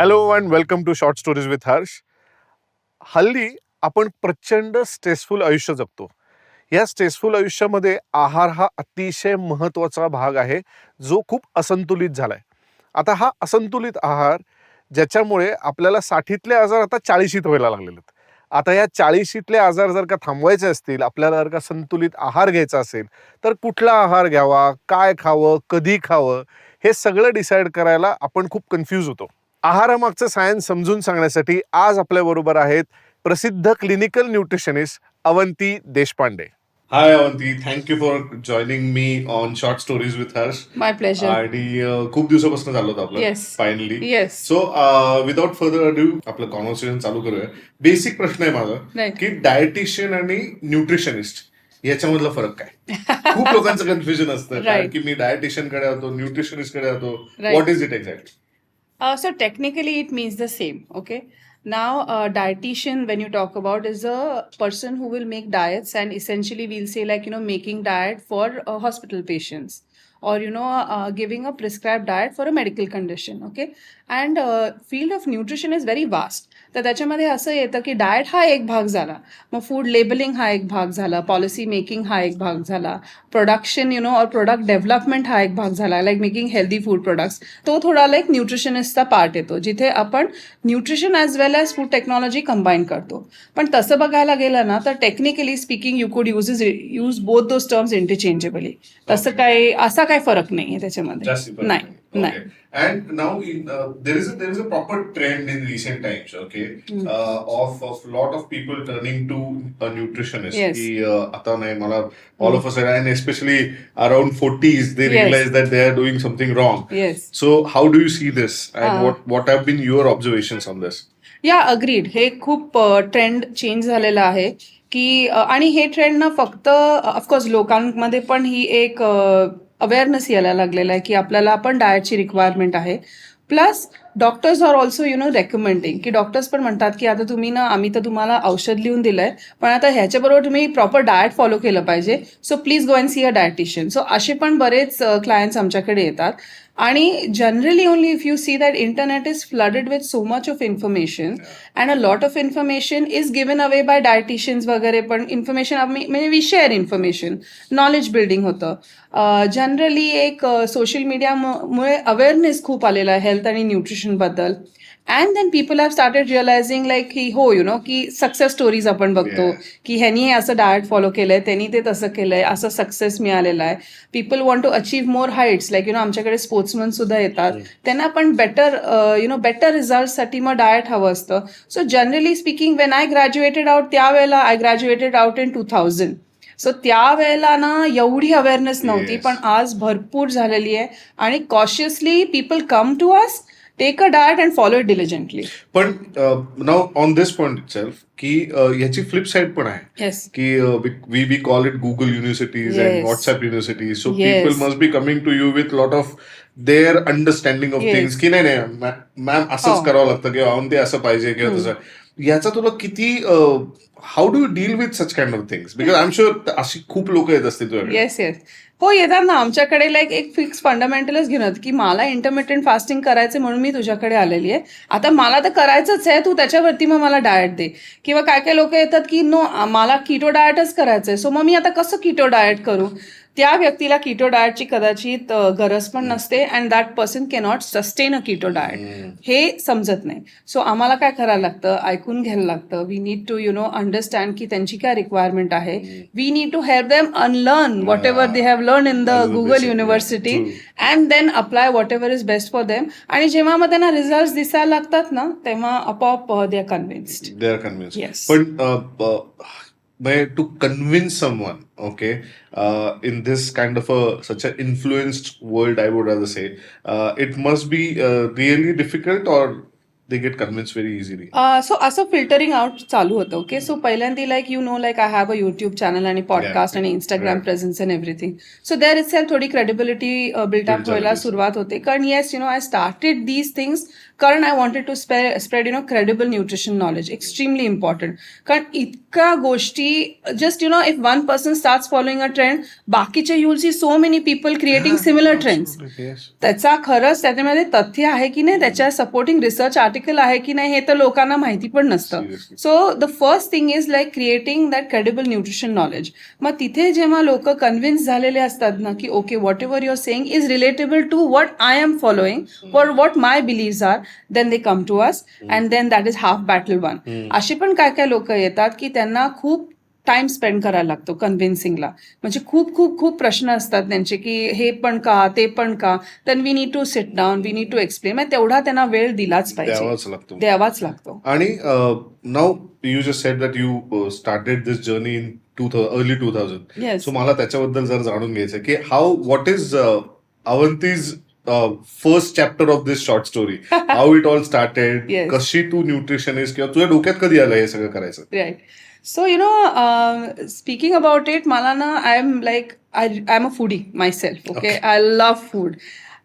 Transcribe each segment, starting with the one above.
Hello and welcome to short stories with Harsh. हल्ली आपण प्रचंड स्ट्रेसफुल आयुष्य जगतो. या स्ट्रेसफुल आयुष्यामध्ये आहार हा अतिशय महत्त्वाचा भाग आहे, जो खूप असंतुलित झालाय. आता हा असंतुलित आहार ज्याच्यामुळे आपल्याला 60तले आजार आता 40शीत व्हायला लागलेले आहेत. आता या 40शीतले आजार जर का थांबवायचे असतील, आपल्याला जर का संतुलित आहार घ्यायचा असेल, तर कुठला आहार घ्यावा, काय खावं, कधी खावं, हे सगळं डिसाईड करायला आपण खूप कन्फ्यूज होतो. आहारामागचं सायन्स समजून सांगण्यासाठी आज आपल्याबरोबर आहेत प्रसिद्ध clinical nutritionist Avanti Deshpande. High Avanti, thank you for joining me on short stories with Harsh. My pleasure. आणि खूप दिवसापासून झालं होतं आपलं yes finally. Yes so without further adieu आपलं कॉन्व्हर्सेशन चालू करूया. बेसिक प्रश्न आहे माझा राईट. की डायटिशियन आणि न्यूट्रिशनिस्ट याच्यामधला फरक काय? खूप लोकांचं कन्फ्युजन असतं कारण राईट. की मी डायटिशियन कडे होतो, न्यूट्रिशनिस्ट कडे होतो. Right. What is it exact? So technically, it means the same. Okay. Now, dietitian, when you talk about, is a person who will make diets, and essentially we'll say like making diet for hospital patients, or giving a prescribed diet for a medical condition. Okay. And field of nutrition is very vast. तर त्याच्यामध्ये असं येतं की diet हा एक भाग झाला, मग फूड लेबलिंग हा एक भाग झाला, पॉलिसी मेकिंग हा एक भाग झाला, प्रोडक्शन और प्रोडक्ट डेव्हलपमेंट हा एक भाग झाला, like making healthy food products. तो थोडा लाईक न्यूट्रिशनिस्टचा पार्ट येतो, जिथे आपण न्यूट्रिशन ॲज वेल ॲज फूड टेक्नॉलॉजी कंबाईन करतो. पण तसं बघायला गेलं ना तर टेक्निकली स्पीकिंग यू कुड use both those terms interchangeably. तसं काय असा काही फरक नाही आहे त्याच्यामध्ये. नाही. And now there is a proper trend in recent times, okay, of lot of people turning to a nutritionist. Yes. की आता नाही मला all of a sudden, and especially around 40s, they realize that they are doing something wrong. Yes. So how do you see this, and what have been your observations on this? या agreed. हे खूप trend change झालेलं आहे की आणि हे trend ना फक्त ऑफकोर्स लोकांमध्ये पण ही एक अवेअरनेस यायला लागलेला आहे की आपल्याला पण डाएटची रिक्वायरमेंट आहे. Plus doctors are also recommending, की डॉक्टर्स पण म्हणतात की आता तुम्ही ना, आम्ही तर तुम्हाला औषध लिहून दिलंय, पण आता ह्याच्याबरोबर तुम्ही प्रॉपर डाएट फॉलो केलं पाहिजे, so please go and see a dietitian. So असे पण बरेच क्लायंट्स आमच्याकडे येतात. आणि generally only if you see that internet is flooded with so much of information, and a lot of information is given away by dietitians वगैरे. पण information आम्ही म्हणजे we share information, knowledge building होतं. Generally एक social मीडियामुळे awareness खूप आलेला आहे हेल्थ आणि न्यूट्रिशनबद्दल. And then people have started realising like की हो की सक्सेस स्टोरीज आपण बघतो की ह्यानी हे असं डाएट फॉलो केलंय, त्यांनी ते तसं केलंय, असं सक्सेस मिळालेला आहे. People want to achieve more heights, like आमच्याकडे स्पोर्ट्समन सुद्धा येतात, त्यांना पण बेटर रिझल्टसाठी मग डाएट हवं असतं. So generally speaking when I graduated out, त्यावेळेला I graduated out in 2000. So त्यावेळेला ना एवढी अवेअरनेस नव्हती, पण आज भरपूर झालेली आहे. आणि cautiously people come to us, take a diet and follow it diligently. पण now on this point itself की याची फ्लिप साइड पण आहे. येस. की we call it Google universities and Yes. WhatsApp universities. So Yes. People must be coming to you with lot of their understanding of Yes. Things की नाही ma'am असंच हो. करावं लागतं किंवा ते असं पाहिजे किंवा तसं. याचा तुला किती how do you deal with such kind of things? Because I am sure अशी खूप लोक येत असतील तुझ्याकडे. Yes yes. हो, येतात ना आमच्याकडे. लाईक एक फिक्स फंडामेंटलच घेऊन येतात की मला इंटरमिटेंट फास्टिंग करायचं म्हणून मी तुझ्याकडे आलेली आहे. आता मला तर करायचंच आहे, तू त्याच्यावरती मग मला डाएट दे. किंवा काय काय लोक येतात की नो, मला कीटो डाएटच करायचंय, सो मग मी आता कसं कीटो डाएट करू. त्या व्यक्तीला कीटो डाएटची कदाचित गरज पण नसते, and that person cannot sustain a keto diet. हे समजत नाही. सो आम्हाला काय करायला लागतं, ऐकून घ्यायला लागतं. वी नीड टू अंडरस्टँड की त्यांची काय रिक्वायरमेंट आहे. We need to help them unlearn whatever they have learn in the Google university, and then apply whatever is best for them. आणि जेव्हा मग त्यांना रिझल्ट दिसायला लागतात ना, तेव्हा आपोआप they are convinced. They are convinced. Yes. But to convince someone, okay, in this kind of such an influenced world, I would rather say, it must be really difficult, or they get convince very easily? So असं filtering out चालू होतं. Okay, so पहिल्यांदा like you know like I have a YouTube channel आणि podcast आणि Instagram Right. Presence and everything. So there is self थोडी credibility built up Build व्हायला झालेली असेल. सुरुवात होते. कारण yes I started these things कारण I wanted to spread credible nutrition knowledge. Extremely important. कारण इतक्या गोष्टी just if one person starts following a trend, बाकीचे you will see so many people creating similar trends. त्याचा खरंच त्याच्यामध्ये तथ्य आहे की नाही, त्याच्या सपोर्टिंग रिसर्च आर्टिकल आहे की नाही, हे तर लोकांना माहिती पण नसतं. Seriously. So the first thing is like creating that credible nutrition knowledge. मग तिथे जेव्हा लोक कन्व्हिन्स झालेले असतात ना की okay whatever your saying is relatable to what I am following for what my believes are, then they come to us and then that is half battle won. अशी पण काय काय लोक येतात की त्यांना खूप टाइम स्पेंड करायला लागतो कन्व्हिन्सिंगला. म्हणजे खूप खूप खूप प्रश्न असतात त्यांचे की हे पण का, ते पण का. Then we need to sit down, we need to explain. मग तेवढा त्यांना वेळ दिलाच पाहिजे, द्यावाच लागतो. आणि now you just said that you started this journey in early 2000. Yes. So मला त्याच्याबद्दल जर जाणून घ्यायचं की what is Avanti's first chapter of this short story. How it all started, Yes. कशी तू न्यूट्रिशनिस्ट किंवा तुझ्या डोक्यात कधी आलं हे सगळं करायचं? Right. So speaking about it, मला ना I am a foodie my self. Okay, I love food.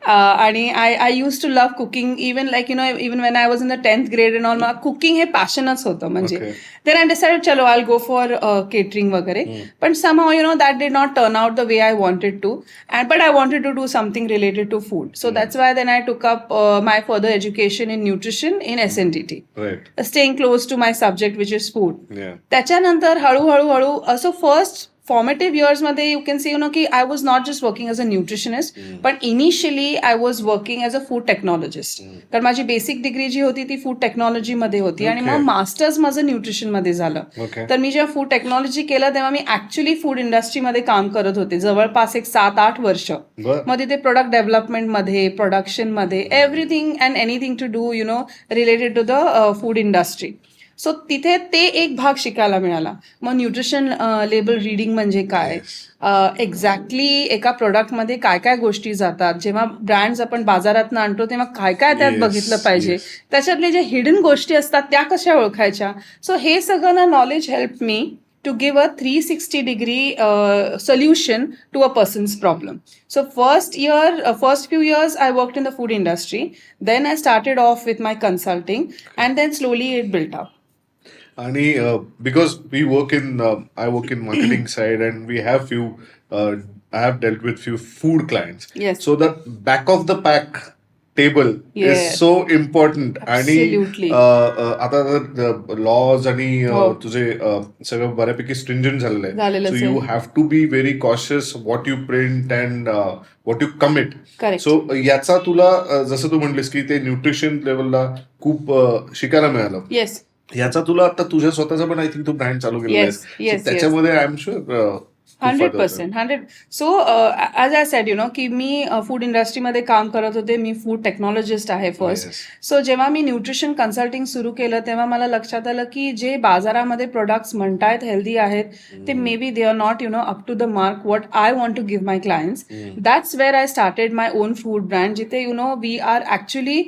आणि I use to love cooking even like even when I was in the 10th grade and all. मला cooking हे पॅशनच होतं. म्हणजे Okay. Then I decided चलो I go for catering वगैरे. पण somehow that did not turn out the way I wanted to, and but I wanted to do something related to food. So that's why then I took up my further education in nutrition in SNDT, right. Staying close to my subject which is food. Yeah. त्याच्यानंतर हळूहळू असं first formative इयर्समध्ये you can see की I was not just working as a nutritionist, पण initially I was working as a food technologist. कारण माझी basic degree जी होती ती फूड टेक्नॉलॉजीमध्ये होती आणि मग Okay. मास्टर्स माझं न्यूट्रिशनमध्ये झालं. Okay. तर मी जेव्हा फूड टेक्नॉलॉजी केलं तेव्हा मी ॲक्च्युली फूड इंडस्ट्रीमध्ये काम करत होते जवळपास एक 7-8 वर्ष. बर. मग तिथे प्रोडक्ट डेव्हलपमेंटमध्ये, प्रोडक्शनमध्ये, everything and anything to do related to the food industry. So तिथे ते एक भाग शिकायला मिळाला. मग न्यूट्रिशन लेबल रीडिंग म्हणजे काय, एक्झॅक्टली एका प्रोडक्टमध्ये काय काय गोष्टी जातात, जेव्हा ब्रँड्स आपण बाजारातनं आणतो तेव्हा काय काय त्यात Yes, बघितलं पाहिजे, yes. त्याच्यातले जे हिडन गोष्टी असतात त्या कशा ओळखायच्या. सो हे सगळं ना knowledge help me to give a 360-degree solution to a person's problem. So first few years I worked in the food industry. Then I started off with my consulting and then slowly it built up. आणि because I work in marketing side and we have I have dealt with few food clients. Yes. So the back of the pack table is Yes. So important. आणि Absolutely. आता laws आणि हो. तुझे सगळं बऱ्यापैकी stringent झालेलं आहे. झालेलंच सो आहे. You have to be very cautious what you print and what you commit. Correct. So याचा तुला जसं तू म्हटलीस की ते न्यूट्रिशन लेवलला खूप शिकायला मिळालं. Yes. याचा तुला आता तुझ्या स्वतःचा पण आय थिंक तू ब्रँड चालू केलेला Yes, आहेस. yes, त्याच्यामध्ये I am sure 100%. So as I sed की मी फूड इंडस्ट्रीमध्ये काम करत होते. मी फूड टेक्नॉलॉजिस्ट आहे फर्स्ट. Yes. सो जेव्हा मी न्यूट्रिशन कन्सल्टिंग सुरू केलं तेव्हा मला लक्षात आलं की जे बाजारामध्ये प्रोडक्ट्स म्हणतायत हेल्दी आहेत ते may be they are not up to the mark what I want to give my clients. That's where I started my own food brand, जिथे we are actually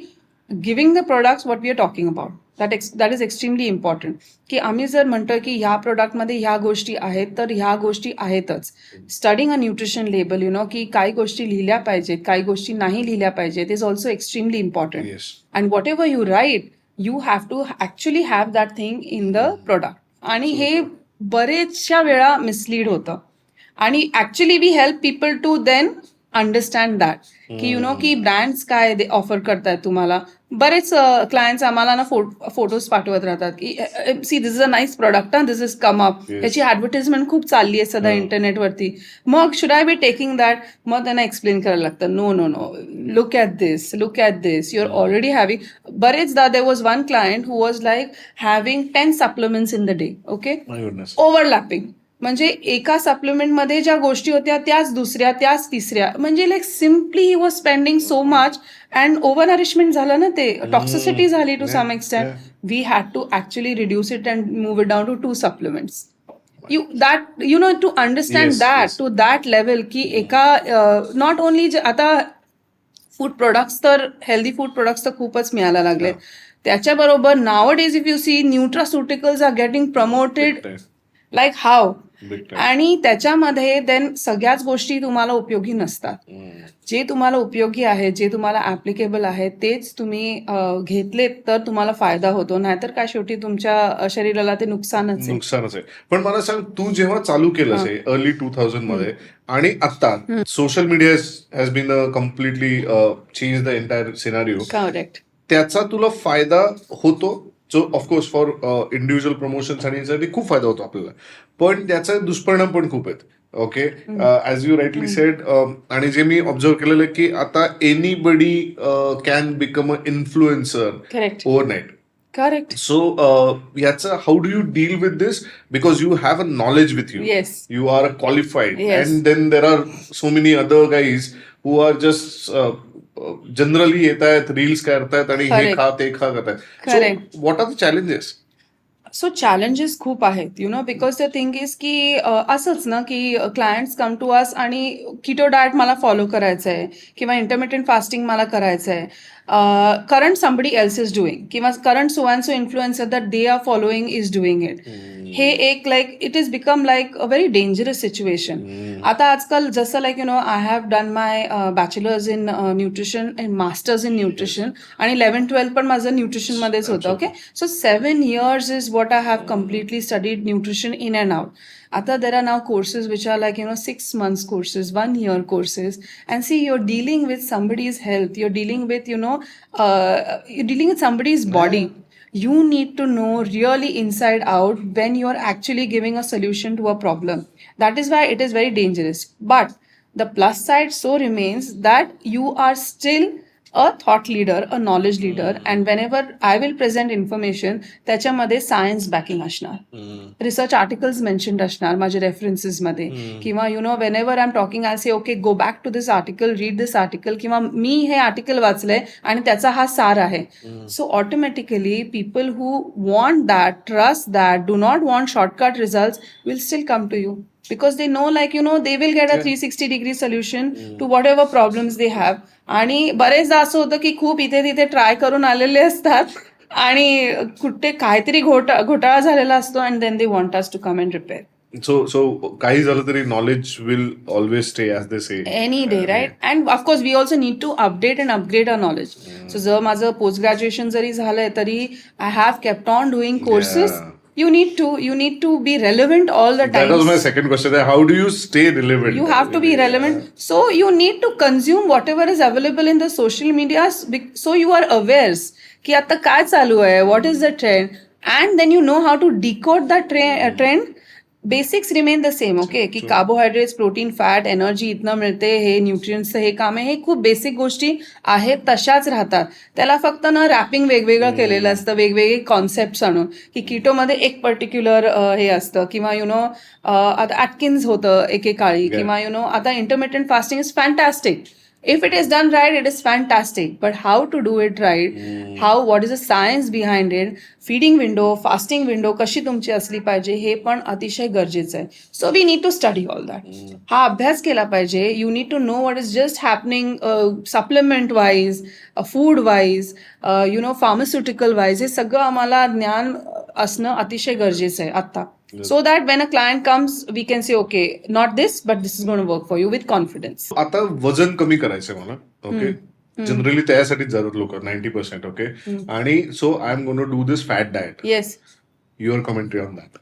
giving the products what we are talking about. That is extremely important की आम्ही जर म्हणतो की ह्या प्रोडक्टमध्ये ह्या गोष्टी आहेत तर ह्या गोष्टी आहेतच. स्टडिंग अ न्यूट्रिशन लेबल की काही गोष्टी लिहिल्या पाहिजेत, काही गोष्टी नाही लिहिल्या पाहिजेत is also extremely important. Yes. And whatever you write you have to actually have that thing in the product. आणि हे बरेचशा वेळा मिसलीड होतं आणि actually we help people to then understand that की की ब्रँड्स काय ऑफर करतायत तुम्हाला. बरेच क्लायंट्स आम्हाला ना फोटोज पाठवत राहतात की see this is a nice product, this is come up. Yes. त्याची ऍडव्हर्टाइजमेंट खूप चालली आहे सध्या इंटरनेटवरती. मग should I be taking that. मग त्यांना एक्सप्लेन करायला लागतं no no no look at this you are already having. बरेचदा there was one client who was like having 10 supplements in the day. Okay, overlapping. म्हणजे एका सप्लिमेंटमध्ये ज्या गोष्टी होत्या त्याच दुसऱ्या, त्याच तिसऱ्या. म्हणजे like simply he was spending so much and over nourishment झालं ना, ते टॉक्सिसिटी झाली to some extent. We had to actually reduce it and move it down to 2 supplements. To understand Yes, that yes. To that level की एका not only आता food products तर healthy food products तर खूपच मिळायला लागले. त्याच्याबरोबर nowadays if you see nutraceuticals are getting promoted like हाव. आणि त्याच्यामध्ये देन सगळ्याच गोष्टी तुम्हाला उपयोगी नसतात. जे तुम्हाला उपयोगी आहे, जे तुम्हाला ऍप्लिकेबल आहे तेच तुम्ही घेतलेत तर तुम्हाला फायदा होतो, नाहीतर काय शेवटी तुमच्या शरीराला ते नुकसानच आहे. पण मला सांग, तू जेव्हा चालू केलंस हे अर्ली 2000 मध्ये आणि आता social media has been completely change the entire scenario, correct. त्याचा तुला फायदा होतो, जो ऑफकोर्स फॉर इंडिव्हिज्युअल प्रमोशन आणि खूप फायदा होतो आपल्याला, पण त्याचे दुष्परिणाम पण खूप आहेत. Okay, as you rightly said, आणि जे मी ऑब्झर्व केलेलं आहे की आता anybody can become a influencer overnight. Correct. So याचं how do you deal with this, because you have a knowledge with you, yes. You are a qualified, Yes. And then there are so many other guys who are just generally येत आहेत, reels करतायत आणि हे Correct. खा ते खा करतायत. Correct. So what are the challenges? So challenges खूप आहेत, बिकॉज द थिंग इज की असंच ना की क्लायंट्स कम टू अस आणि किटो डाएट मला फॉलो करायचं आहे किंवा इंटरमिटेंट फास्टिंग मला करायचं आहे, current somebody else is doing किंवा current so and so influencer that they are following is doing it. हे एक like it is become like a very dangerous situation. आता आजकाल जसं like I have done my bachelors in nutrition and masters in nutrition आणि 11-12 पण माझं न्यूट्रिशनमध्येच होतं. Okay, so 7 years is what I have completely studied nutrition in and out. Ata there are now courses which are like 6 months courses, 1 year courses, and see you're dealing with somebody's health, you're dealing with you're dealing with somebody's body. You need to know really inside out when you're actually giving a solution to a problem. That is why it is very dangerous. But the plus side so remains that you are still a thought leader, a knowledge leader, and whenever I will present information, त्याच्यामध्ये science backing असणार, research articles mentioned असणार माझे references मध्ये, किंवा whenever I'm talking I'll say okay go back to this article, read this article, किंवा मी हे article वाचलंय आणि त्याचा हा सार आहे. So automatically people who want that, trust that, do not want shortcut results will still come to you. Because they know they will get a 360-degree solution to whatever problems they have. आणि बरेचदा असं होतं की खूप इथे तिथे try करून आलेले असतात आणि कुठे काहीतरी घोटाळा झालेला असतो and then they want us to come and repair. So काही झालं तरी knowledge will always stay as they say any day, right? And of course we also need to update and upgrade our knowledge. So जर माझं post graduation जरी झालंय तरी I have kept on doing courses. You need to be relevant all the time. That was my second question. How do you stay relevant? You have to be relevant. So you need to consume whatever is available in the social media. So you are aware ki atta काय चालू आहे, what is the trend, and then you know how to decode that trend. Basics remain the same. Okay, की carbohydrates, protein, fat, energy इथनं मिळते, हे न्यूट्रियंट्सचं हे काम आहे, हे खूप बेसिक गोष्टी आहेत तशाच राहतात. त्याला फक्त ना रॅपिंग वेगवेगळं केलेलं असतं, वेगवेगळे कॉन्सेप्ट्स आणून, की किटोमध्ये एक पर्टिक्युलर हे असतं, किंवा आता ॲटकिन्स होतं एकेकाळी, किंवा आता intermittent fasting is fantastic. If it is done right, it is fantastic. But how to do it right? What is the science behind it? Feeding window, fasting window कशी तुमची असली पाहिजे हे पण अतिशय गरजेचं आहे. So we need to study all that. हा अभ्यास केला पाहिजे. You need to know what is just happening supplement wise, food wise, pharmaceutical wise. हे सगळं आम्हाला ज्ञान असणं अतिशय गरजेचं आहे आता. So that when a client comes, we can say, okay, not this, but this is going to work for you with confidence. आता वजन कमी करायचंय मला. ओके, जनरली त्यासाठीच जातात लोक 90%. ओके, आणि so I am going to do this fat diet. Yes. Your commentary on that?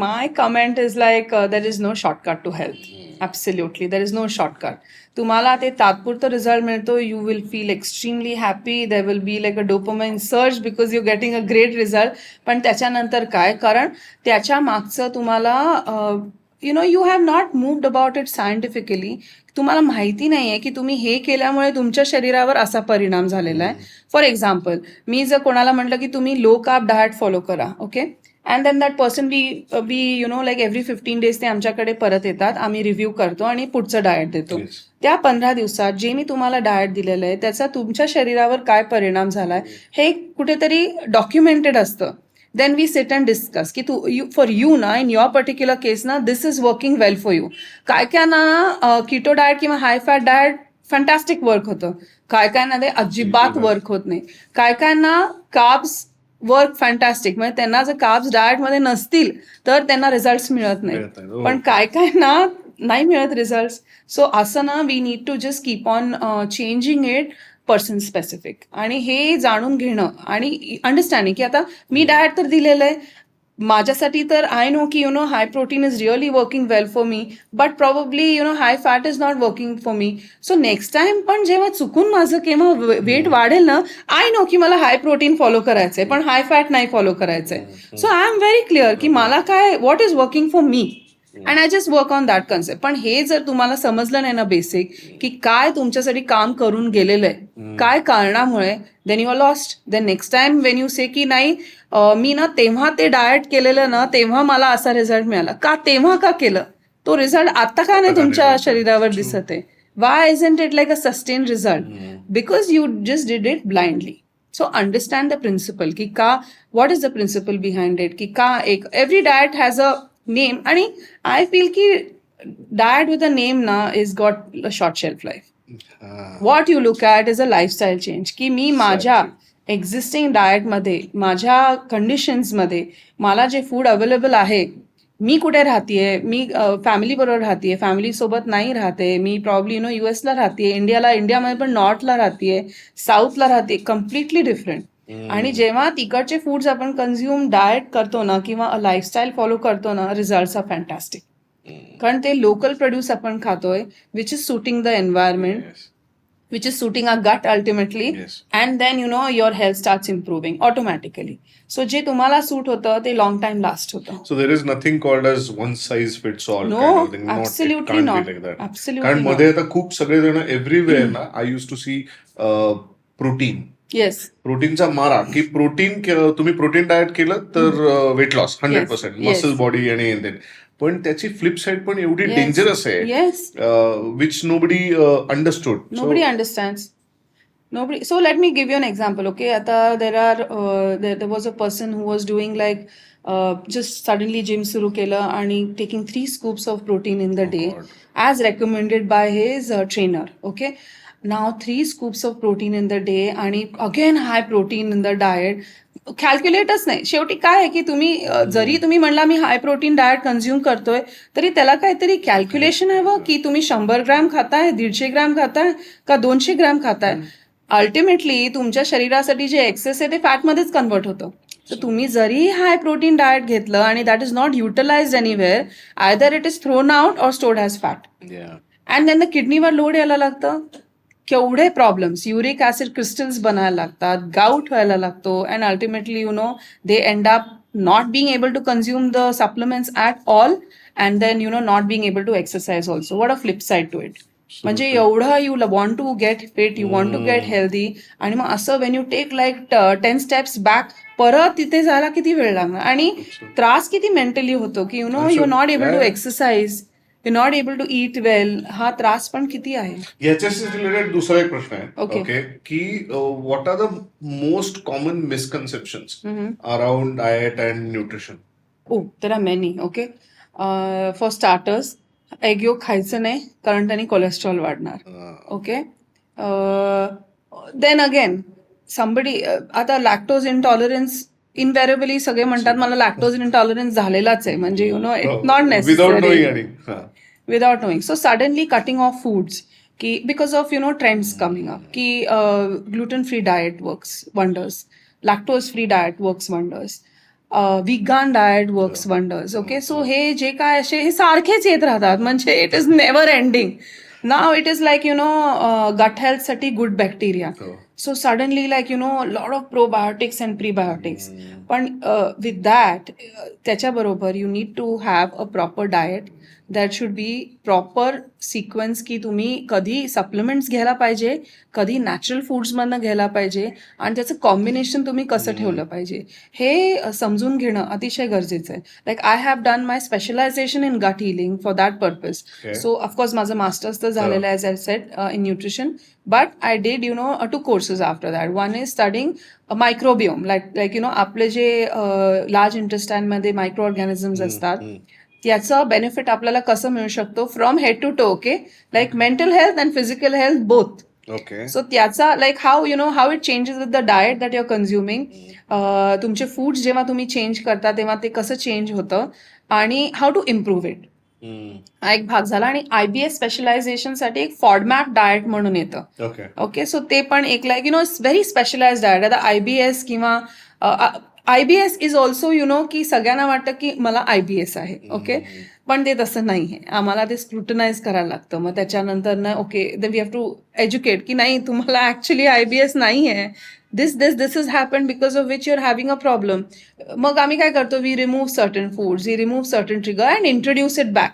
My comment is like there is no shortcut to health. Absolutely, there is no shortcut. तुम्हाला ते तात्पुरतं result मिळतो, you will feel extremely happy, there will be like a dopamine surge because you getting a great result. पण त्याच्यानंतर काय, कारण त्याच्या मागचं तुम्हाला you have not moved about it scientifically. तुम्हाला माहिती नाही आहे की तुम्ही हे केल्यामुळे तुमच्या शरीरावर असा परिणाम झालेला आहे. फॉर एक्झाम्पल, मी जर कोणाला म्हटलं की तुम्ही लो कार्ब डाएट फॉलो करा, okay, and then that person be like every 15 days ते आमच्याकडे परत येतात, आम्ही रिव्ह्यू करतो आणि पुढचं डाएट देतो. त्या 15 दिवसात जे मी तुम्हाला डाएट दिलेलं आहे त्याचा तुमच्या शरीरावर काय परिणाम झालाय हे कुठेतरी डॉक्युमेंटेड असतं. Then we sit and discuss की फॉर यू ना, इन युअर पर्टिक्युलर केस ना, this is working well for you. काय काय ना किटो डाएट किंवा high fat diet fantastic work होतं, काय कायना ते अजिबात वर्क होत नाही, काय कायना कार्ब्स वर्क फॅन्टॅस्टिक, म्हणजे त्यांना जर कार्ब्स डाएटमध्ये नसतील तर त्यांना रिझल्ट मिळत नाही, मिळत नाही. पण काय काय ना नाही मिळत रिझल्ट. सो असं ना we need to just keep on changing it person specific, आणि हे जाणून घेणं आणि अंडरस्टँडिंग की आता मी डाएट तर दिलेलं आहे माझ्यासाठी, तर आय नो की high protein is really working well for me, but probably high fat is not working for me. So next time पण जेव्हा चुकून माझं केव्हा वेट वाढेल ना, आय नो की मला हाय प्रोटीन फॉलो करायचंय पण हाय फॅट नाही फॉलो करायचंय. So I am very clear की मला काय what is working for me, and I just work on that concept. पण हे जर तुम्हाला समजलं नाही ना बेसिक की काय तुमच्यासाठी काम करून गेलेलं आहे, काय कारणामुळे, then you are lost. Then next time when you say की नाही मी ना तेव्हा ते डाएट केलेलं ना तेव्हा मला असा रिझल्ट मिळाला, का तेव्हा का केलं, तो रिझल्ट आता का नाही तुमच्या शरीरावर दिसत आहे. Why isn't it like a sustain result, because you just did it blindly. So understand the principle की का, what is the principle behind it, की का एक every diet has a name, आणि आय फील की डाएट विथ अ नेम ना is got a short shelf life. What you look at is a lifestyle change, की मी माझ्या existing डाएटमध्ये, माझ्या कंडिशन्समध्ये मला जे फूड अवेलेबल आहे, मी कुठे राहतेय, मी फॅमिली बरोबर राहतेय, फॅमिलीसोबत नाही राहते, मी प्रॉब्ली युएसला राहतेय, इंडियामध्ये पण नॉर्थला राहतेय, साऊथला राहते, कम्प्लिटली डिफरंट. आणि जेव्हा तिकडचे फूड्स आपण कन्झ्युम डाएट करतो ना किंवा लाईफस्टाईल फॉलो करतो ना, रिझल्ट्स आर फॅन्टॅस्टिक, कारण ते लोकल प्रोड्यूस आपण खातोय which is suiting the environment, which is suiting our gut ultimately. Yes. And then your health starts improving automatically. So जे तुम्हाला सूट होतं ते long time last होतं. So there is nothing called as one size fits all No, kind of thing. absolutely It can't not. be like that. Absolutely कारण not. मध्ये आता खूप सगळेजण एव्हरीवेअर ना I use to see protein, Yes. प्रोटीनचा मारा, की प्रोटीन तुम्ही प्रोटीन डाएट केलं तर weight loss 100%, Yes. Muscle body आणि पण त्याची फ्लिप साईड पण एवढी Yes. डेंजरस आहे, Yes. Which nobody understood. Nobody understands. Nobody. So let me give you an example. Okay, आता there was a person who was doing like just suddenly gym सुरू केलं आणि taking 3 scoops of protein in the day God. as recommended by his trainer. Okay, now 3 scoops of protein in the day आणि again high protein in the diet. कॅल्क्युलेटच नाही. शेवटी काय आहे की तुम्ही जरी तुम्ही म्हणला मी हाय प्रोटीन डाएट कन्झ्युम करतोय, तरी त्याला काहीतरी कॅल्क्युलेशन हवं की तुम्ही 100 ग्रॅम खाताय, 150 ग्रॅम खाताय का 200 ग्रॅम खाताय. अल्टिमेटली तुमच्या शरीरासाठी जे एक्सेस आहे ते फॅटमध्येच कन्वर्ट होतं. तर तुम्ही जरी हाय प्रोटीन डाएट घेतलं आणि that is not utilized anywhere, either it is thrown out or stored as fat, and then किडनीवर लोड यायला लागतं, केवढे प्रॉब्लेम्स, युरिक ऍसिड क्रिस्टल्स बनायला लागतात, गाऊट व्हायला लागतो, and ultimately they end up not being able to consume the supplements at all, and then not being able to exercise also. What a flip side to it. म्हणजे एवढं you want to get fit, you want to get healthy, आणि मग असं when you take like 10 steps back, परत तिथे जायला किती वेळ लागणार, आणि त्रास किती मेंटली होतो की you not able to exercise, you not able to eat well. हा त्रास पण किती आहे. याच्याशी रिलेटेड दुसरा एक प्रश्न आहे, Okay. ओके, की what are the most common misconceptions around diet and nutrition? There are many. Okay, for starters egg yolk खायचं नाही कारण त्यांनी कोलेस्ट्रॉल वाढणार. ओके, देन अगेन समबडी आता लॅक्टोज इंटॉलरन्स, इनव्हेरेबली सगळे म्हणतात मला लॅक्टोज इंटॉलरन्स झालेलाच आहे, म्हणजे it not necessary, without knowing. So suddenly cutting off foods because of trends coming up ki gluten free diet works wonders, lactose free diet works wonders, vegan diet works wonders. Okay, so हे जे काय असे हे सारखेच येत राहतात, म्हणजे it is never ending. Now it is like gut health साठी good bacteria. So suddenly like lot of probiotics and prebiotics. पण with that त्याच्याबरोबर you need to have a proper diet. That should be proper sequence, की तुम्ही कधी supplements घ्यायला पाहिजे, कधी natural फूड्समधनं घ्यायला पाहिजे, आणि त्याचं कॉम्बिनेशन तुम्ही कसं ठेवलं पाहिजे हे समजून घेणं अतिशय गरजेचं आहे. Like I have done my specialization in gut healing for that purpose. So of course माझं मास्टर्स तर झालेलं आहे, as I said, in nutrition, but I did 2 courses after that. One is studying microbiome, like आपले जे large इंटेस्टाईनमध्ये micro organisms असतात याचं benefit आपल्याला कसं मिळू शकतो from head to toe. Okay, like mental health and physical health both. Okay. So त्याचा like how it changes with the diet that you are consuming. तुमचे फूड्स जेव्हा तुम्ही चेंज करता तेव्हा ते कसं चेंज होतं आणि हाऊ टू इम्प्रूव्ह इट, हा एक भाग झाला. आणि IBS स्पेशलायझेशनसाठी एक फॉडमॅप डाएट म्हणून येतं. ओके. ओके, सो ते पण एक लाईक व्हेरी स्पेशलाइज डाएट. आता IBS किंवा IBS इज ऑल्सो की सगळ्यांना वाटतं की मला IBS आहे. ओके, पण ते तसं नाही आहे. आम्हाला ते स्क्रुटनाइज करायला लागतं. मग त्याच्यानंतर ना okay then we have to educate की नाही, तुम्हाला ऍक्च्युली IBS नाही आहे. This is happen because of which you are having a problem. मग आम्ही काय करतो, we remove certain foods, we remove certain trigger and introduce it back.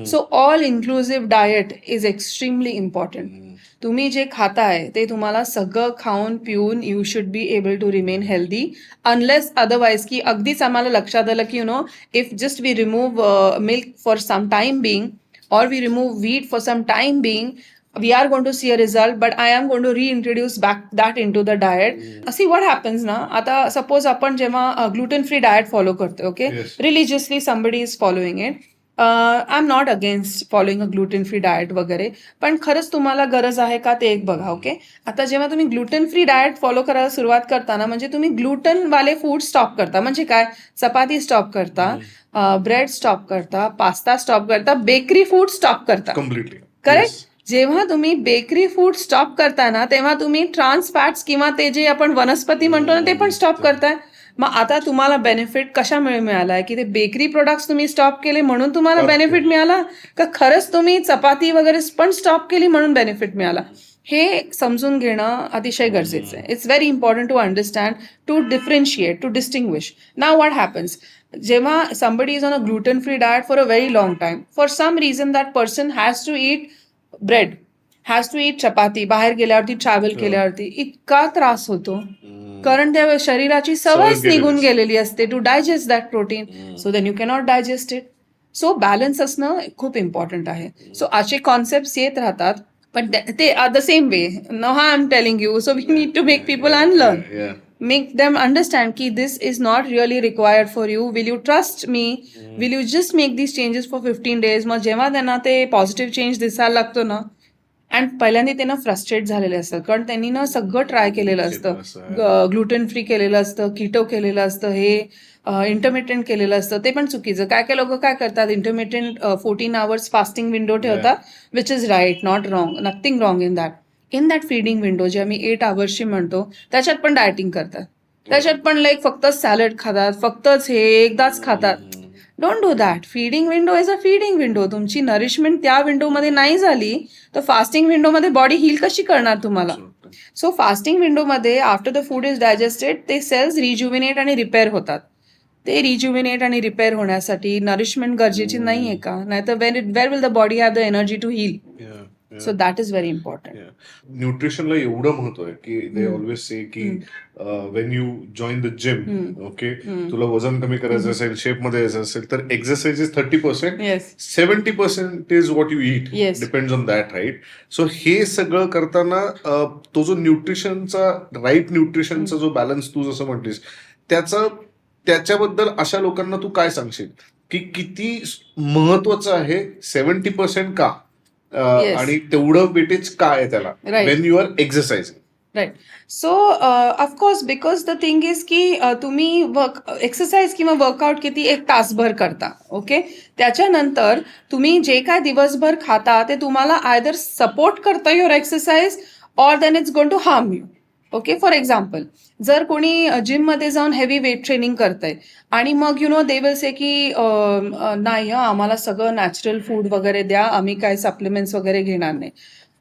So all inclusive diet is extremely important. तुम्ही जे खाताय ते तुम्हाला सगळं खाऊन पिऊन you should be able to remain healthy, unless otherwise की अगदीच आम्हाला लक्षात आलं की if just we remove milk for some time being or we remove wheat for some time being, we are going to see a result, but I am going to reintroduce back that into the diet. See what happens ना, आता suppose आपण जेव्हा gluten free diet follow करतो, okay, religiously somebody is following it. I am not against following a gluten free diet वगैरे, पण खरंच तुम्हाला गरज आहे का ते एक बघा. ओके, आता जेव्हा तुम्ही ग्लुटेन फ्री डाएट फॉलो करायला सुरुवात करताना म्हणजे तुम्ही ग्लुटन वाले फूड स्टॉप करता. म्हणजे काय, चपाती स्टॉप करता, ब्रेड स्टॉप करता, पास्ता स्टॉप करता, बेकरी फूड स्टॉप करता. Completely correct. जेव्हा तुम्ही बेकरी फूड स्टॉप करताय ना तेव्हा तुम्ही ट्रान्स फॅट्स किंवा ते जे आपण वनस्पती म्हणतो ना ते पण स्टॉप करताय. मग आता तुम्हाला बेनिफिट कशामुळे मिळालाय, की ते बेकरी प्रोडक्ट्स तुम्ही स्टॉप केले म्हणून तुम्हाला बेनिफिट मिळाला, का खरंच तुम्ही चपाती वगैरे पण स्टॉप केली म्हणून बेनिफिट मिळाला, हे समजून घेणं अतिशय गरजेचं आहे. It's very important to understand, to differentiate, to distinguish. Now what happens, जेव्हा somebody is on a gluten free diet for a very long time, for some reason that person has to eat bread, has to eat चपाती, बाहेर गेल्यावरती travel केल्यावरती इतका त्रास होतो, कारण त्या शरीराची सवयच निघून गेलेली असते to digest that protein. So then you cannot digest it. So balance असणं खूप इम्पॉर्टंट आहे. सो असे कॉन्सेप्ट येत राहतात, पण ते are the same way. No हा I am telling you, so we need to make people unlearn, make them understand ki this is not really required for you. Will you trust me? Will you just make these changes for 15 days? मग जेव्हा त्यांना ते positive change दिसायला लागतो ना, and पहिल्यांदा त्यांना frustrate झालेले असतं, कारण त्यांनी ना सगळं ट्राय केलेलं असतं, ग्लुटेन फ्री केलेलं असतं, कीटो केलेलं असतं, हे इंटरमिटेंट केलेलं असतं, ते पण चुकीचं. काय काय लोक काय करतात, इंटरमिटेंट 14 hours फास्टिंग विंडो ठेवतात, which is right, not wrong, nothing wrong in that. In that feeding window जे आम्ही 8 hours म्हणतो त्याच्यात पण डायटिंग करतात, त्याच्यात पण लाईक फक्त सॅलड खातात, फक्तच हे एकदाच खातात. Don't do that. Feeding window is a feeding window. तुमची नरिशमेंट त्या विंडोमध्ये नाही झाली तर फास्टिंग विंडोमध्ये बॉडी हील कशी करणार तुम्हाला. सो फास्टिंग विंडोमध्ये after the food is digested ते सेल्स रिज्युविनेट आणि रिपेअर होतात. ते रिज्युविनेट आणि रिपेअर होण्यासाठी नरिशमेंट गरजेची नाही आहे का, नाही तर where will the body have the energy to heal. So that is very important. न्यूट्रिशनला एवढं महत्व आहे की दे ऑलवेज से की when you join the gym, okay, तुला वजन कमी करायचं असेल, शेप मध्ये यायचं असेल तर exercise is 30%, 70% is what you eat, depends on that, right. So हे सगळं करताना तो जो न्यूट्रिशनचा, राईट न्यूट्रिशनचा जो बॅलन्स तू जसं म्हटलीस त्याच्याबद्दल अशा लोकांना तू काय सांगशील की किती महत्वाचं आहे 70% का, आणि तेवढं वेटेज काय आहे त्याला when you are exercising. Right. So of course because the thing is की तुम्ही एक्सरसाइज किंवा वर्कआउट किती 1 तासभर करता, ओके, त्याच्यानंतर तुम्ही जे काय दिवसभर खाता ते तुम्हाला आयदर सपोर्ट करतं your exercise or then it's going to harm you. Okay, for example जर कोणी जिममध्ये जाऊन हेवी वेट ट्रेनिंग करतंय आणि मग दे विल से की नाही आम्हाला सगळं नॅचरल फूड वगैरे द्या, आम्ही काय सप्लिमेंट्स वगैरे घेणार नाही.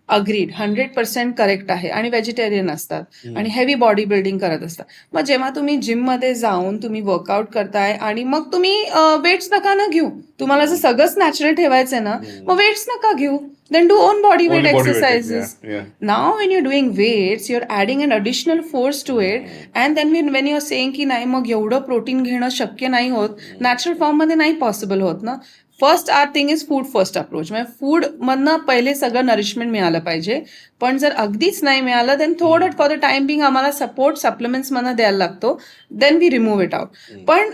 अग्रीड, 100% करेक्ट आहे, आणि व्हेजिटेरियन असतात आणि हेवी बॉडी बिल्डिंग करत असतात. मग जेव्हा तुम्ही जिममध्ये जाऊन तुम्ही वर्कआउट करताय आणि मग तुम्ही वेट्स नका ना घेऊ, तुम्हाला जर सगळंच नॅचरल ठेवायचंय ना मग वेट्स नका घेऊ, then do own body weight exercises. Now when you're doing weights you're adding an additional force to it, and then when you're saying की नाही मग एवढं प्रोटीन घेणं शक्य नाही होत, नॅचरल फॉर्म मध्ये नाही पॉसिबल होत ना. First our thing is food first approach, म्हणजे फूड मधनं पहिले सगळं नरिशमेंट मिळालं पाहिजे, पण जर अगदीच नाही मिळालं देन थोडं फॉर द टाइम बिंग आम्हाला सपोर्ट सप्लिमेंट्स मधनं द्यायला लागतो, then we remove it out. पण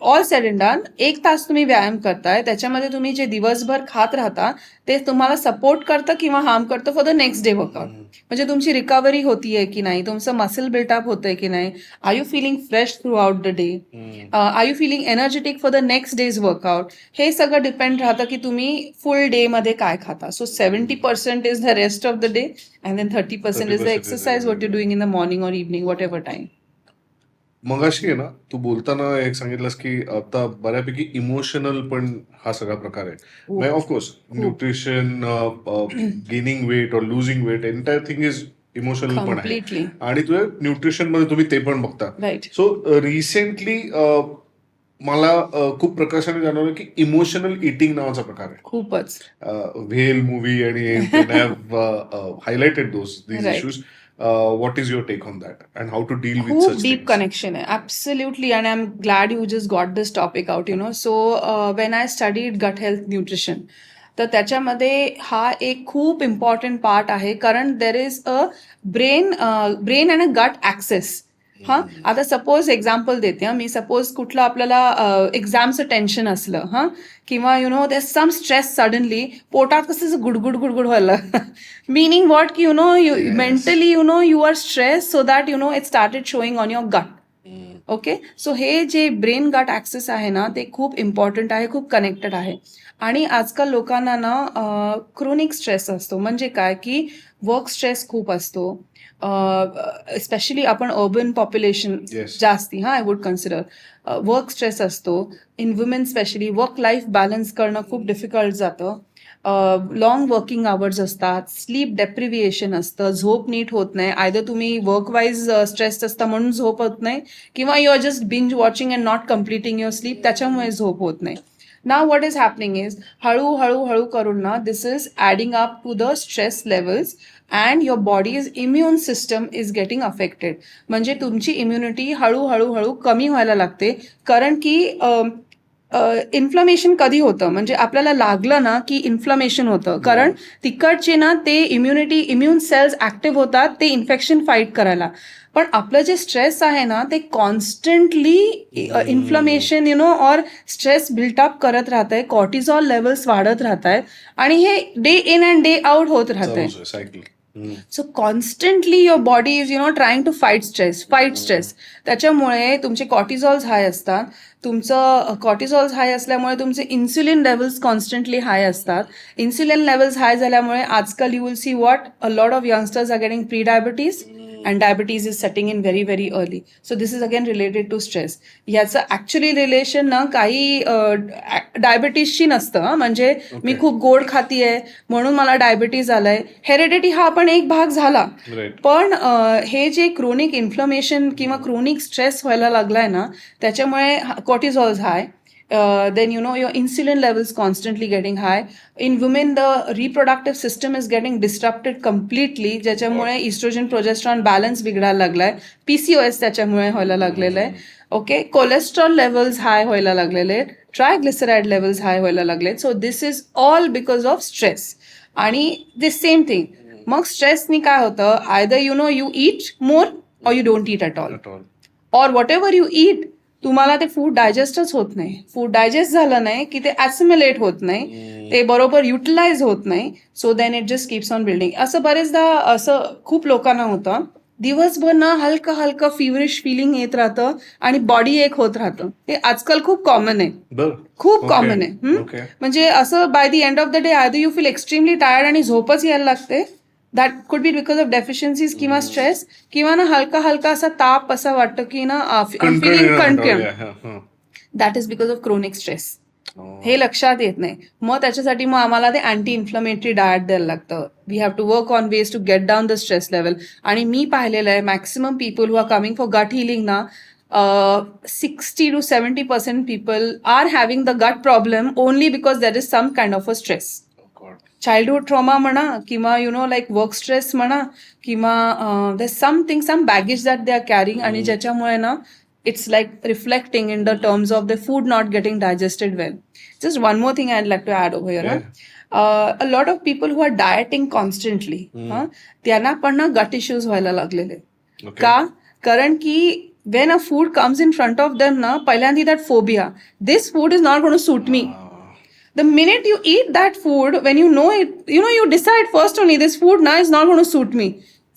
ऑल सेड अँड डन 1 तास तुम्ही व्यायाम करताय, त्याच्यामध्ये तुम्ही जे दिवसभर खात राहता ते तुम्हाला सपोर्ट करतं किंवा हार्म करतं for the next day workout. म्हणजे तुमची रिकव्हरी होतीये की नाही, तुमचं मसल बिल्टअप होतंय की नाही, are you feeling fresh throughout the day, are you feeling energetic for the next days workout. हे सगळं डिपेंड राहतं की तुम्ही फुल डे मध्ये काय खाता. So 70% is the rest of the day and then 30% is the 30% is exercise what you doing in the morning or evening whatever time. मगाशी आहे ना, तू बोलताना एक सांगितलंस की आता बऱ्यापैकी इमोशनल पण हा सगळा प्रकार आहे. म्हणजे of course nutrition, gaining weight or losing weight, entire thing is emotional पण आहे. कम्प्लिटली आणि तुझ्या न्यूट्रिशन मध्ये तुम्ही ते पण बघता. राईट. सो रिसेंटली मला खूप प्रकाशाने जाणवलं की इमोशनल इटिंग नावाचा प्रकार आहे. खूपच व्हेल मूवी आणि highlighted these Right. Issues. What is your take on that and how to deal with खूप सच डीप थिंग्स? कनेक्शन आहे ॲब्सोल्युटली. आणि I am glad you just got this topic out you know. So when I studied gut health nutrition, तर त्याच्यामध्ये हा एक खूप important part आहे, कारण there is a brain and a gut axis. हां, आता सपोज एक्झाम्पल देते मी. सपोज कुठलं आपल्याला एक्झामचं टेन्शन असलं हां, किंवा you know there some stress, suddenly पोटात कसं गुडगुड गुडगुड व्हायला meaning what ki you Yes. mentally you are stressed, so that it started showing on your gut. Okay. So हे जे ब्रेन गट ॲक्सेस आहे ना, ते खूप इम्पॉर्टंट आहे, खूप कनेक्टेड आहे. आणि आजकाल लोकांना ना क्रोनिक स्ट्रेस असतो. म्हणजे काय की वर्क स्ट्रेस खूप असतो. स्पेशली आपण अर्बन पॉप्युलेशन Yes. जास्ती I would consider work stress असतो. In women specially work life balance करणं खूप डिफिकल्ट जातं. लॉंग वर्किंग आवर्स असतात, स्लीप डेप्रिव्हिएशन असतं, झोप नीट होत नाही. आयदर तुम्ही वर्क वाईज स्ट्रेस्ड असता म्हणून झोप होत नाही, किंवा you are just binge watching and not completing your sleep, त्याच्यामुळे झोप होत नाही. Now what is happening is हळू करून ना this is adding up to the stress levels and your body's immune system is getting affected. म्हणजे तुमची immunity हळूहळू कमी व्हायला लागते. कारण की इन्फ्लमेशन कधी होतं, म्हणजे आपल्याला लागलं ना की इन्फ्लमेशन होतं, कारण तिकडचे ना ते इम्युन सेल्स ऍक्टिव्ह होतात ते इन्फेक्शन फाईट करायला. पण आपलं जे स्ट्रेस आहे ना ते constantly inflammation or stress built up करत राहत आहे. कॉर्टिझॉल लेवल्स वाढत राहत आहेत आणि हे day in and day out होत राहत आहे. Cycle. So constantly your body is trying to fight stress. त्याच्यामुळे तुमचे कॉर्टिझॉल्स हाय असतात. तुमचं कॉर्टिझॉल्स हाय असल्यामुळे तुमचे इन्सुलिन लेवल्स कॉन्स्टंटली हाय असतात. इन्सुलिन लेवल्स हाय झाल्यामुळे आजकाल you will see what a lot of youngsters are getting pre diabetes and diabetes is setting in very very early. So this is again related to stress. याचं actually relation ना काही डायबिटीजशी नसतं. म्हणजे मी खूप गोड खातीये म्हणून मला डायबिटीज आलंय. हेरिडिटी हा पण एक भाग झाला, पण हे जे क्रोनिक इन्फ्लमेशन किंवा क्रोनिक स्ट्रेस व्हायला लागलाय ना, त्याच्यामुळे कॉर्टिझॉल्स हाय, then your insulin levels constantly getting high. In women the reproductive system is getting disrupted completely, ज्याच्यामुळे इस्ट्रोजन प्रोजेस्ट्रॉन बॅलन्स बिघडायला लागलाय. PCOS त्याच्यामुळे व्हायला लागलेलं आहे. ओके. कोलेस्ट्रॉल लेवल्स हाय व्हायला लागलेले, ट्रायग्लिसराईड लेवल्स हाय व्हायला लागले. So this is all because of stress. आणि दिस सेम थिंग, मग स्ट्रेसनी काय होतं, आयदर यू ईट मोर और you don't eat at all, और वॉट एव्हर यू ईट तुम्हाला ते फूड डायजेस्टच होत नाही. फूड डायजेस्ट झालं नाही की ते ॲसिम्युलेट होत नाही, ते बरोबर युटिलाइज होत नाही. So then it just keeps on building. असं बरेचदा असं खूप लोकांना होतं, दिवसभर ना हलकं फिवरिश फिलिंग येत राहतं आणि बॉडी एक होत राहतं. हे आजकाल खूप कॉमन आहे, खूप कॉमन आहे. म्हणजे असं by the end of the day either you feel extremely tired आणि झोपच यायला लागते. That could be because of deficiencies किंवा स्ट्रेस, किंवा ना हलका असा ताप असा वाटतं की ना फिलिंग कणकण. That is because of chronic stress. हे लक्षात येत नाही. मग त्याच्यासाठी मग आम्हाला ते अँटी इन्फ्लमेटरी डाएट द्यायला लागतं. We have to work on ways to get down the stress level. आणि मी पाहिलेलं आहे maximum people who are coming for gut healing ना, 60 to 70% people are having the gut problem only because there is some kind of a stress. Childhood trauma म्हणा, किंवा like work stress म्हणा, किंवा there something, some baggage that they are carrying, आणि ज्याच्यामुळे ना it's like reflecting in the terms of the food not getting digested well. Just one more thing I like to add over here. A lot of people who are dieting constantly, त्यांना पण ना गट issues व्हायला लागलेले. का? कारण की when a food comes in front of them na पहिल्यांदा that phobia, this food is not going to suit me. The minute you eat that food, when you know it, you decide first only this food now is not going to suit me.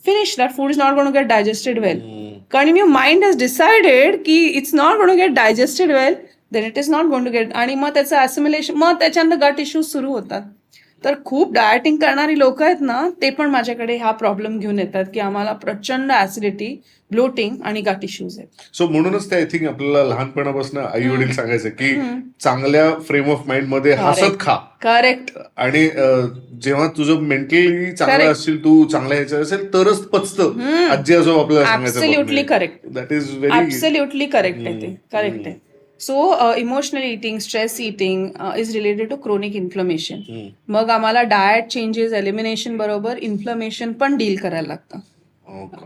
Finish, that food is not going to get digested well. Because your mind has decided कि it's not going to get digested well, then it is not going to get. आणि मग त्याचं assimilation, मग त्याच्यानंतर गट issues सुरू होतात. तर खूप डायटिंग करणारी लोक आहेत ना, ते पण माझ्याकडे हा प्रॉब्लेम घेऊन येतात की आम्हाला प्रचंड ऍसिडिटी, ब्लोटिंग आणि गट इश्यूज आहेत. सो म्हणूनच ते आय थिंक आपल्याला लहानपणापासून आई वडील सांगायचं की चांगल्या फ्रेम ऑफ माइंड मध्ये हसत खा. करेक्ट. आणि जेव्हा तुझं मेंटली चांगलं असेल, तू चांगल्या ह्याच्यात असेल तरच पचतं. आजी आजोबा आपल्याला सांगायचं. Absolutely correct. That is very absolutely correct आहे ते. करेक्ट आहे. So emotional eating, stress eating is related to chronic inflammation. मग आम्हाला डाएट चेंजेस, एलिमिनेशन बरोबर इन्फ्लमेशन पण डील करायला लागतं.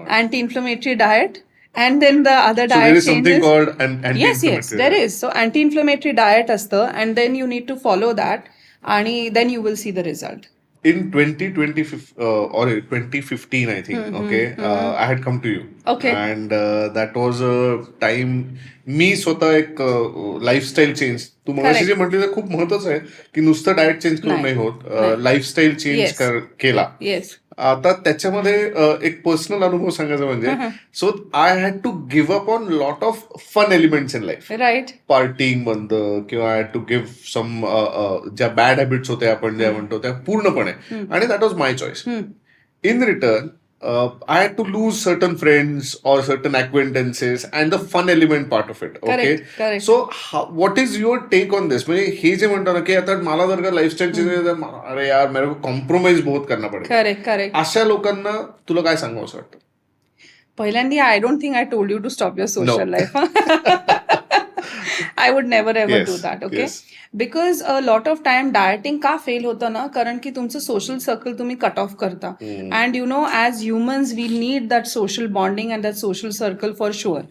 Anti inflammatory diet and then the other so diet there is changes. something called an anti-inflammatory. Yes, there is. So anti-inflammatory diet असतं and then you need to follow that आणि then you will see the result. In 2020 or 2015, I think, I had come to you. Okay. And that was a time मी स्वतः एक lifestyle change, तू मगाशी जे म्हटली खूप महत्वाचं आहे की नुसतं डाएट चेंज करून नाही होत, लाईफस्टाईल चेंज केला. Yes. आता त्याच्यामध्ये एक पर्सनल अनुभव सांगायचा म्हणजे, so I had to give up on lot of fun elements in life. Right. Partying बंद, किंवा I had to give some ज्या बॅड हॅबिट्स होत्या आपण ज्या म्हणतो त्या पूर्णपणे, आणि that was my choice. In return I had to lose certain friends or certain acquaintances and the fun element part of it. Okay. Correct. So what is your take on this? म्हणजे हे जे म्हणतो ना की आता मला जर का लाईफस्टाईल चेंज, अरे यार मेरे को कॉम्प्रोमाइज बहुत करना पडेल. करेक्ट. अशा लोकांना तुला काय सांगावं असं वाटतं? पहिल्यांदा I don't think I told you to stop your social life. I would never ever do that. Okay. Because a lot of time dieting का फेल होतं ना, कारण की तुमचं सोशल सर्कल तुम्ही कट ऑफ करता. And as humans we need that social bonding and that social circle for sure.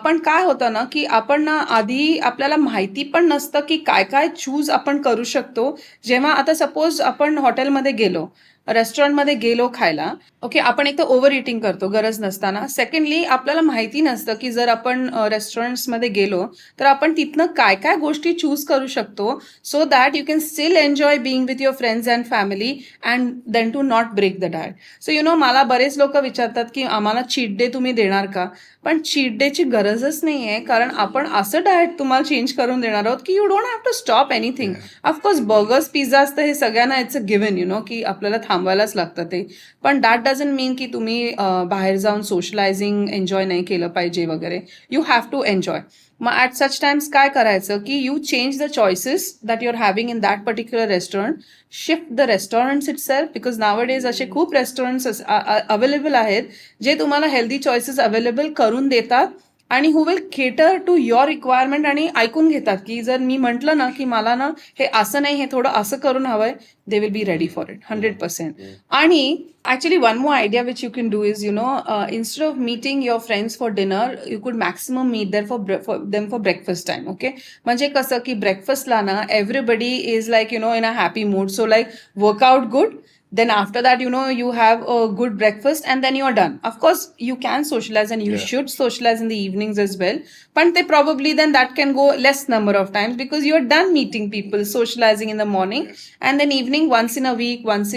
पण काय होतं ना की आपण ना आधी आपल्याला माहिती पण नसतं की काय काय चूज आपण करू शकतो. जेव्हा आता सपोज आपण हॉटेलमध्ये गेलो, रेस्टॉरंटमध्ये गेलो खायला, ओके, आपण एक तर ओव्हर इटिंग करतो गरज नसताना. सेकंडली आपल्याला माहिती नसतं की जर आपण रेस्टॉरंट्समध्ये गेलो तर आपण तिथनं काय काय गोष्टी चूज करू शकतो, so that you can still enjoy being with your friends and family and then to not break the diet. So मला बरेच लोक विचारतात की आम्हाला चीट डे तुम्ही देणार का? पण चीट डेची गरजच नाही आहे, कारण आपण असं डाएट तुम्हाला चेंज करून देणार आहोत की you don't have to stop anything. Of course burgers, pizza असतं हे सगळ्यांना इट्स अ गिव्हन, की आपल्याला थांबवायलाच लागतं ते. पण दॅट डझंट मीन की तुम्ही बाहेर जाऊन सोशलायझिंग एन्जॉय नाही केलं पाहिजे वगैरे. You have to enjoy. मग ॲट सच टाइम्स काय करायचं की you change the choices that you are having in that particular restaurant. Shift the restaurants itself, because nowadays असे खूप रेस्टॉरंट्स अवेलेबल आहेत जे तुम्हाला हेल्दी चॉईसेस अवेलेबल करून देतात आणि who will cater to your requirement, आणि ऐकून घेतात की जर मी म्हटलं ना की मला ना हे असं नाही, हे थोडं असं करून हवंय, they will be ready for it 100%. आणि actually one more idea which you can do is instead of meeting your friends for dinner, you could maximum meet there for breakfast time. Okay, म्हणजे कसं की ब्रेकफास्टला ना everybody is like in a happy mood, so like workout good. Then after that, you have a good breakfast and then you're done. Of course, you can socialize and you should socialize in the evenings as well. But they probably then that can go less number of times because you're done meeting people, socializing in the morning, and then evening once in a week, once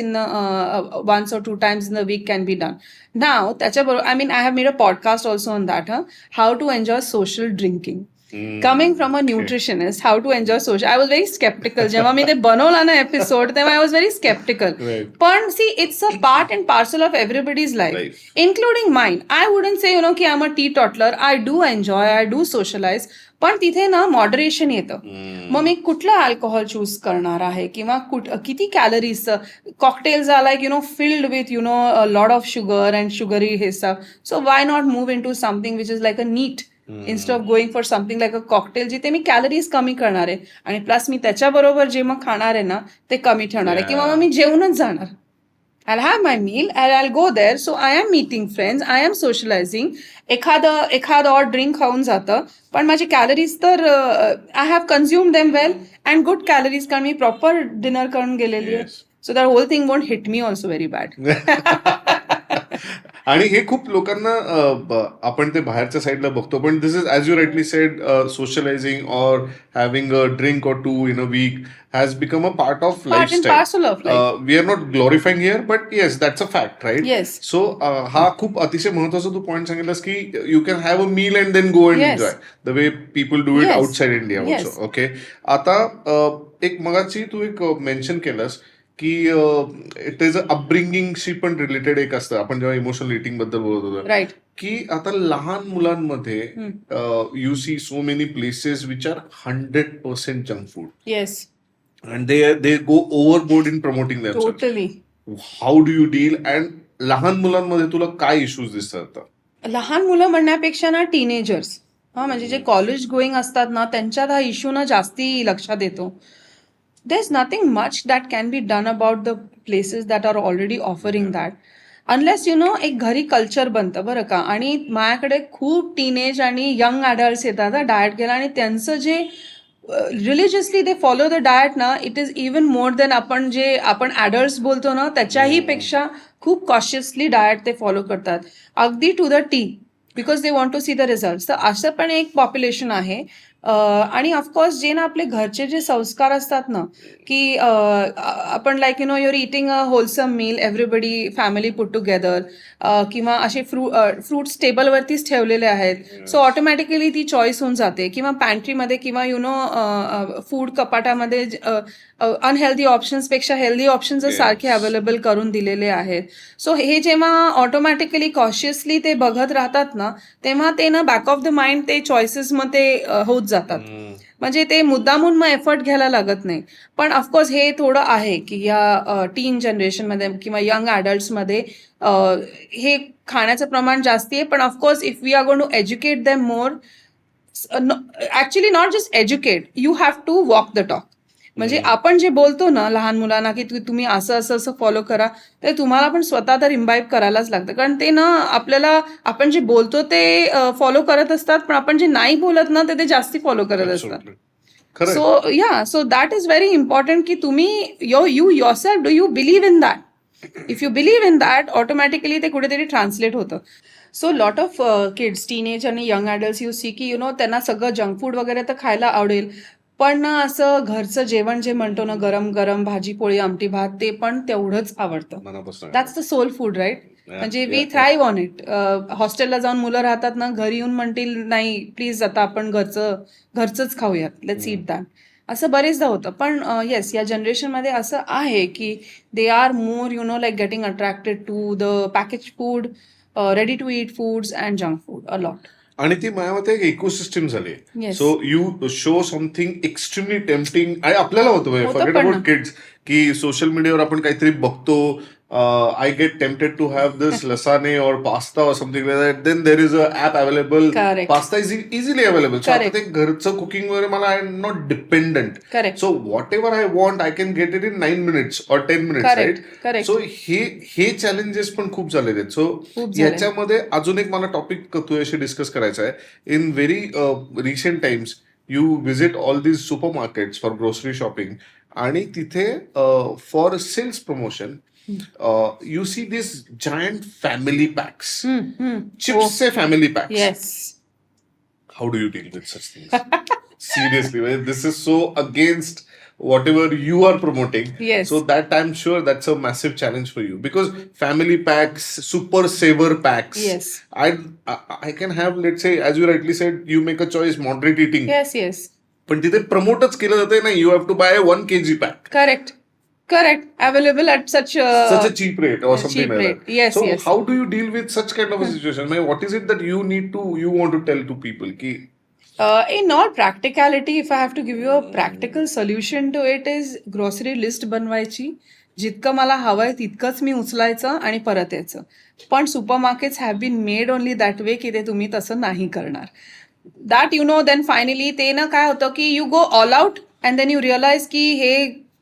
or two times in the week can be done. Now, I have made a podcast also on that, how to enjoy social drinking. Coming from a nutritionist, how to enjoy social. I was very skeptical. जेव्हा मी ते बनवला ना episode तेव्हा I was very skeptical. पण see, it's a part and parcel of everybody's life, including mine. I wouldn't say की I'm a teetotaler. I do enjoy, I do socialize. पण तिथे ना मॉडरेशन येतं. मग मी कुठलं अल्कोहोल चूज करणार आहे किंवा किती calories. Cocktails are like filled with lot of sugar and sugary हे stuff. So why not move in to something which is like a neat instead of going for something like a cocktail, जिथे मी calories कमी करणार आहे आणि plus मी त्याच्याबरोबर जे मग खाणार आहे ना ते कमी ठेवणार आहे, किंवा मग मी जेवणच जाणार. I'll have my meal and I'll go there. So I am meeting friends, I am socializing. एखाद और ड्रिंक खाऊन जातं, पण माझे कॅलरीज तर I have consume them well and good calories, कारण मी प्रॉपर डिनर करून गेलेली आहे. So that whole thing won't hit me also very bad. आणि हे खूप लोकांना आपण ते बाहेरच्या साईडला बघतो, पण this is as you rightly said, socializing or having a drink or two in a week has become a part of part and lifestyle. Parcel of life. We are not glorifying here, but yes that's a fact, right? Yes. So हा खूप अतिशय महत्वाचा तू point सांगितलास की you can have a meal and then go and enjoy yes. The way people do it yes. Outside India also. Yes. Okay. आता एक मगाची तू एक मेन्शन केलंस की इट इज अपब्रिंगिंगशी पण रिलेटेड एक असतं, आपण जेव्हा इमोशनल इटिंग बद्दल बोलत होतो, राईट. की आता लहान मुलांमध्ये you see so many places which are 100% junk food yes. And they go overboard in promoting themselves. Totally. How do you deal? And लहान मुलांमध्ये तुला काय इश्यूज दिसतात आता? लहान मुलं म्हणण्यापेक्षा ना टीनेजर्स, हा म्हणजे जे कॉलेज गोईंग असतात ना त्यांच्यात हा इश्यू ना जास्ती लक्षात येतो. There is nothing much that can be done about the places that are already offering that, unless you know एक घरी कल्चर बनतं बरं का. आणि माझ्याकडे खूप टीनेज आणि यंग ॲडल्ट्स येतात डाएट घ्यायला, आणि त्यांचं जे religiously they follow the diet ना, it is even more than आपण ॲडल्ट्स बोलतो ना त्याच्याही पेक्षा खूप कॉशियसली डाएट ते फॉलो करतात, अगदी to the T, because they want to see the result. तर असं पण एक पॉप्युलेशन आहे. आणि ऑफकोर्स जे ना आपले घरचे जे संस्कार असतात ना, की आपण like you know your eating a wholesome meal, everybody family put together, किंवा असे फ्रूट्स टेबलवरतीच ठेवलेले आहेत, सो ऑटोमॅटिकली ती चॉईस होऊन जाते. किंवा पॅन्ट्रीमध्ये किंवा यु नो फूड कपाटामध्ये अनहेल्दी ऑप्शन्सपेक्षा हेल्दी ऑप्शन्स सारखे अवेलेबल करून दिलेले आहेत. सो हे जेव्हा ऑटोमॅटिकली कॉशियसली ते बघत राहतात ना, तेव्हा ते ना बॅक ऑफ द माइंड ते चॉईसेस मग ते होत जातात. म्हणजे ते मुद्दामून मग एफर्ट घ्यायला लागत नाही. पण ऑफकोर्स हे थोडं आहे की या टीन जनरेशनमध्ये किंवा यंग ॲडल्ट्समध्ये हे खाण्याचं प्रमाण जास्ती आहे. पण of course if we are going to educate them more, actually not just educate, you have to walk the talk. म्हणजे आपण जे बोलतो ना लहान मुलांना की तुम्ही असं असं असं फॉलो करा, ते तुम्हाला पण स्वतः तर इम्बाईब करायलाच लागतं. कारण ते ना आपल्याला, आपण जे बोलतो ते फॉलो करत असतात, पण आपण जे नाही बोलत ना ते जास्ती फॉलो करत असतात. Absolutely. खरंय. So that is very important की तुम्ही you yourself, do you believe in that? If you believe in that, automatically ते कुठेतरी ट्रान्सलेट होतं. So lot of kids, teenage आणि यंग ॲडल्ट्स यू सी की यु नो त्यांना सगळं जंक फूड वगैरे तर खायला आवडेल, पण ना असं घरचं जेवण जे म्हणतो ना, गरम गरम भाजी पोळी आमटी भात, ते पण तेवढंच आवडतं. मनापासून that's the soul food, right? Yeah, म्हणजे yeah, we yeah. Thrive on it. हॉस्टेलला जाऊन मुलं राहतात ना, घरी येऊन म्हणतील नाही प्लीज आता आपण घरचंच खाऊयात, लेट्स ईट दॅट. असं बरेचदा होतं. पण येस, या जनरेशनमध्ये असं आहे की they are more you know like getting attracted to the package food, ready to eat foods and junk food a lot. आणि ती माझ्या मते एक इकोसिस्टम झाली. Yes. So you show something extremely tempting, आणि आपल्याला होतं होतं फॉरगेट पण अबाउट ना. किड्स, की सोशल मीडियावर आपण काहीतरी बघतो, I get tempted to have this lasagne और पास्ता और something like that, then there is a app available, Correct. Pasta is easily available. So आता Correct. ते घरचं कुकिंग वगैरे मला I am not dependent. Correct. So what I want I can get it in 9 minutes or 10 minutes, Correct. Right? Correct. So हे challenges पण खूप झालेले आहेत. सो खूप झाले. याच्यामध्ये अजून एक मला टॉपिक तुझ्याशी डिस्कस करायचा आहे. In very recent times you visit all these super markets for grocery shopping, आणि तिथे for sales promotion you see this giant family packs, चिप्सचे family packs. Yes. How do you deal with such things? Seriously, this is so against whatever you are promoting. Yes. So that I'm sure that's a massive challenge for you, because family packs, super saver packs. Yes. I can have, let's say, as you rightly said, you make a choice, moderate eating. Yes. पण तिथे प्रमोटच केलं जाते ना, you have to buy a 1 kg pack. Correct. Available at such Such a cheap rate or something cheap like rate. that. Yes, So yes. how do you deal with such kind of a situation? What is it that you want to tell to people? In all practicality, if I have to give you a practical solution to it, is grocery list बनवायची. जितकं मला हवंय तितकंच मी उचलायचं आणि परत यायचं. पण supermarkets have been made only that way की ते तुम्ही तसं नाही करणार. That you know, then finally ते ना काय होतं की you go all out and then you realise की हे